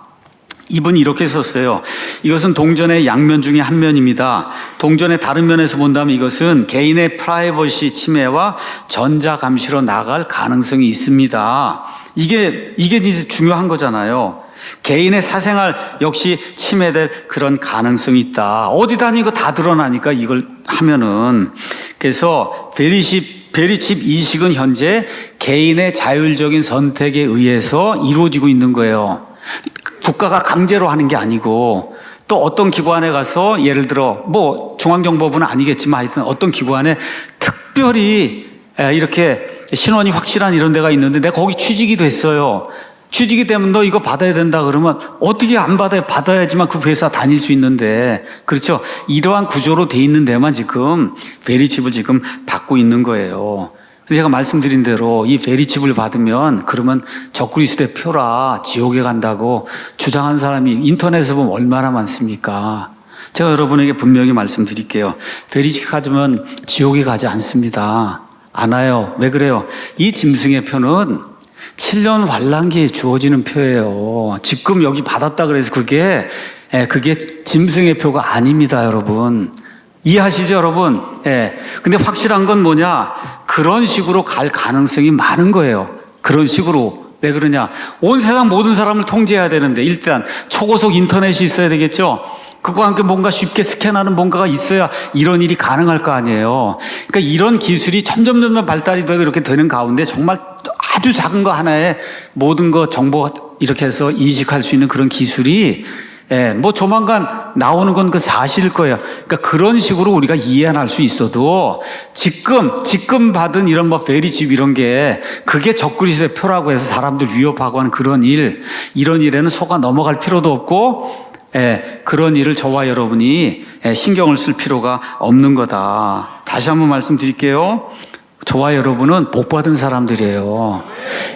이분이 이렇게 썼어요. 이것은 동전의 양면 중에 한 면입니다. 동전의 다른 면에서 본다면 이것은 개인의 프라이버시 침해와 전자감시로 나갈 가능성이 있습니다. 이게 이제 중요한 거잖아요. 개인의 사생활 역시 침해될 그런 가능성이 있다. 어디 다니고 다 드러나니까 이걸 하면은. 그래서 베리칩 이식은 현재 개인의 자율적인 선택에 의해서 이루어지고 있는 거예요. 국가가 강제로 하는 게 아니고 또 어떤 기관에 가서 예를 들어 뭐 중앙정보부는 아니겠지만 하여튼 어떤 기관에 특별히 이렇게 신원이 확실한 이런 데가 있는데 내가 거기 취직이 됐어요. 취직이 되면 너 이거 받아야 된다 그러면 어떻게 안 받아요? 받아야지만 그 회사 다닐 수 있는데. 그렇죠. 이러한 구조로 돼 있는 데만 지금 베리칩을 지금 받고 있는 거예요. 제가 말씀드린 대로 이 베리칩을 받으면 그러면 적그리스도의 표라 지옥에 간다고 주장한 사람이 인터넷에 보면 얼마나 많습니까? 제가 여러분에게 분명히 말씀드릴게요. 베리칩 가지면 지옥에 가지 않습니다. 안 와요. 왜 그래요? 이 짐승의 표는 7년 환란기에 주어지는 표예요. 지금 여기 받았다 그래서 그게 짐승의 표가 아닙니다, 여러분. 이해하시죠, 여러분? 근데 확실한 건 뭐냐? 그런 식으로 갈 가능성이 많은 거예요. 그런 식으로. 왜 그러냐? 온 세상 모든 사람을 통제해야 되는데 일단 초고속 인터넷이 있어야 되겠죠? 그거와 함께 뭔가 쉽게 스캔하는 뭔가가 있어야 이런 일이 가능할 거 아니에요. 그러니까 이런 기술이 점점 발달이 되고 이렇게 되는 가운데 정말 아주 작은 거 하나에 모든 거 정보 이렇게 해서 이식할 수 있는 그런 기술이 뭐 조만간 나오는 건 그 사실일 거예요. 그러니까 그런 식으로 우리가 이해할 수 있어도 지금 받은 이런 뭐 베리칩 이런 게 그게 적그리스도의 표라고 해서 사람들 위협하고 하는 그런 이런 일에는 속아 넘어갈 필요도 없고 그런 일을 저와 여러분이 신경을 쓸 필요가 없는 거다. 다시 한번 말씀드릴게요. 저와 여러분은 복받은 사람들이에요.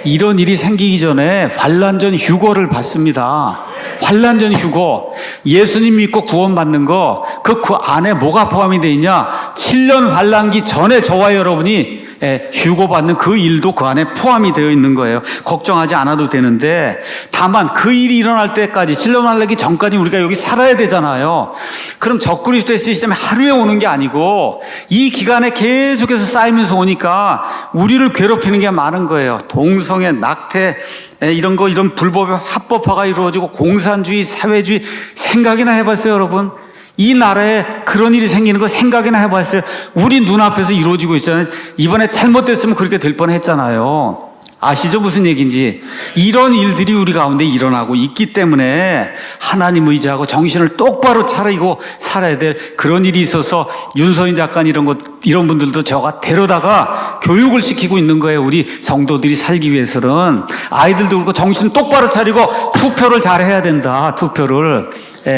이런 일이 생기기 전에 환난전 휴거를 받습니다. 환난전 휴거. 예수님 믿고 구원받는 거, 그 안에 뭐가 포함이 되어 있냐? 7년 환난기 전에 저와 여러분이 휴거받는 그 일도 그 안에 포함이 되어 있는 거예요. 걱정하지 않아도 되는데, 다만 그 일이 일어날 때까지 7년 환난기 전까지 우리가 여기 살아야 되잖아요. 그럼 적그리스도의 시스템이 하루에 오는 게 아니고 이 기간에 계속해서 쌓이면서 오니까 우리를 괴롭히는 게 많은 거예요. 동성애, 낙태, 이런 불법의 합법화가 이루어지고 공산주의, 사회주의 생각이나 해봤어요, 여러분? 이 나라에 그런 일이 생기는 거 생각이나 해봤어요? 우리 눈앞에서 이루어지고 있잖아요. 이번에 잘못됐으면 그렇게 될 뻔했잖아요. 아시죠? 무슨 얘기인지. 이런 일들이 우리 가운데 일어나고 있기 때문에 하나님 의지하고 정신을 똑바로 차리고 살아야 될 그런 일이 있어서 윤서인 작가 이런 분들도 저가 데려다가 교육을 시키고 있는 거예요. 우리 성도들이 살기 위해서는. 아이들도 그렇고 정신 똑바로 차리고 투표를 잘 해야 된다. 투표를.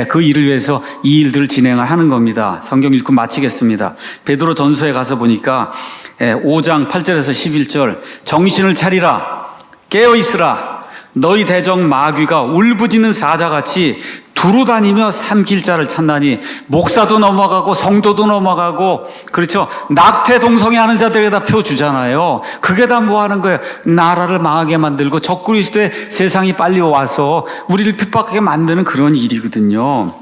그 일을 위해서 이 일들을 진행을 하는 겁니다. 성경 읽고 마치겠습니다. 베드로 전서에 가서 보니까 5장 8절에서 11절 정신을 차리라 깨어 있으라 너희 대적 마귀가 울부짖는 사자같이 두루 다니며 삼킬 자를 찾나니 목사도 넘어가고 성도도 넘어가고 그렇죠. 낙태 동성애하는 자들에다 표 주잖아요. 그게 다 뭐 하는 거예요? 나라를 망하게 만들고 적그리스도의 세상이 빨리 와서 우리를 핍박하게 만드는 그런 일이거든요.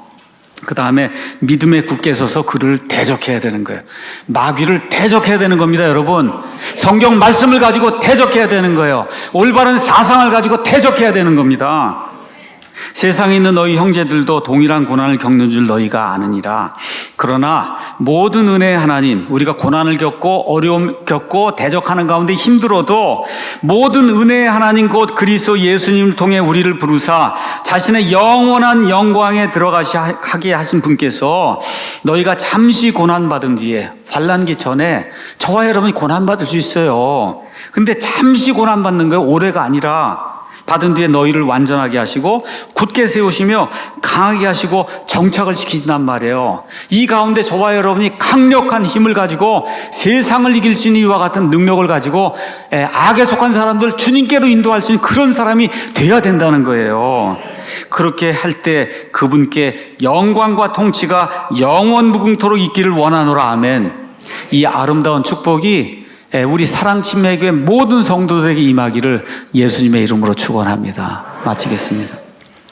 그 다음에 믿음에 굳게 서서 그를 대적해야 되는 거예요. 마귀를 대적해야 되는 겁니다, 여러분. 성경 말씀을 가지고 대적해야 되는 거예요. 올바른 사상을 가지고 대적해야 되는 겁니다. 세상에 있는 너희 형제들도 동일한 고난을 겪는 줄 너희가 아느니라. 그러나 모든 은혜의 하나님, 우리가 고난을 겪고 어려움 겪고 대적하는 가운데 힘들어도 모든 은혜의 하나님 곧 그리스도 예수님을 통해 우리를 부르사 자신의 영원한 영광에 들어가게 하신 분께서 너희가 잠시 고난받은 뒤에 환난기 전에 저와 여러분이 고난받을 수 있어요. 근데 잠시 고난받는 거예요. 오래가 아니라 받은 뒤에 너희를 완전하게 하시고 굳게 세우시며 강하게 하시고 정착을 시키신단 말이에요. 이 가운데 저와 여러분이 강력한 힘을 가지고 세상을 이길 수 있는 이와 같은 능력을 가지고 악에 속한 사람들 주님께로 인도할 수 있는 그런 사람이 돼야 된다는 거예요. 그렇게 할 때 그분께 영광과 통치가 영원 무궁토록 있기를 원하노라. 아멘. 이 아름다운 축복이 우리 사랑침례교회 모든 성도들에게 임하기를 예수님의 이름으로 축원합니다. 마치겠습니다.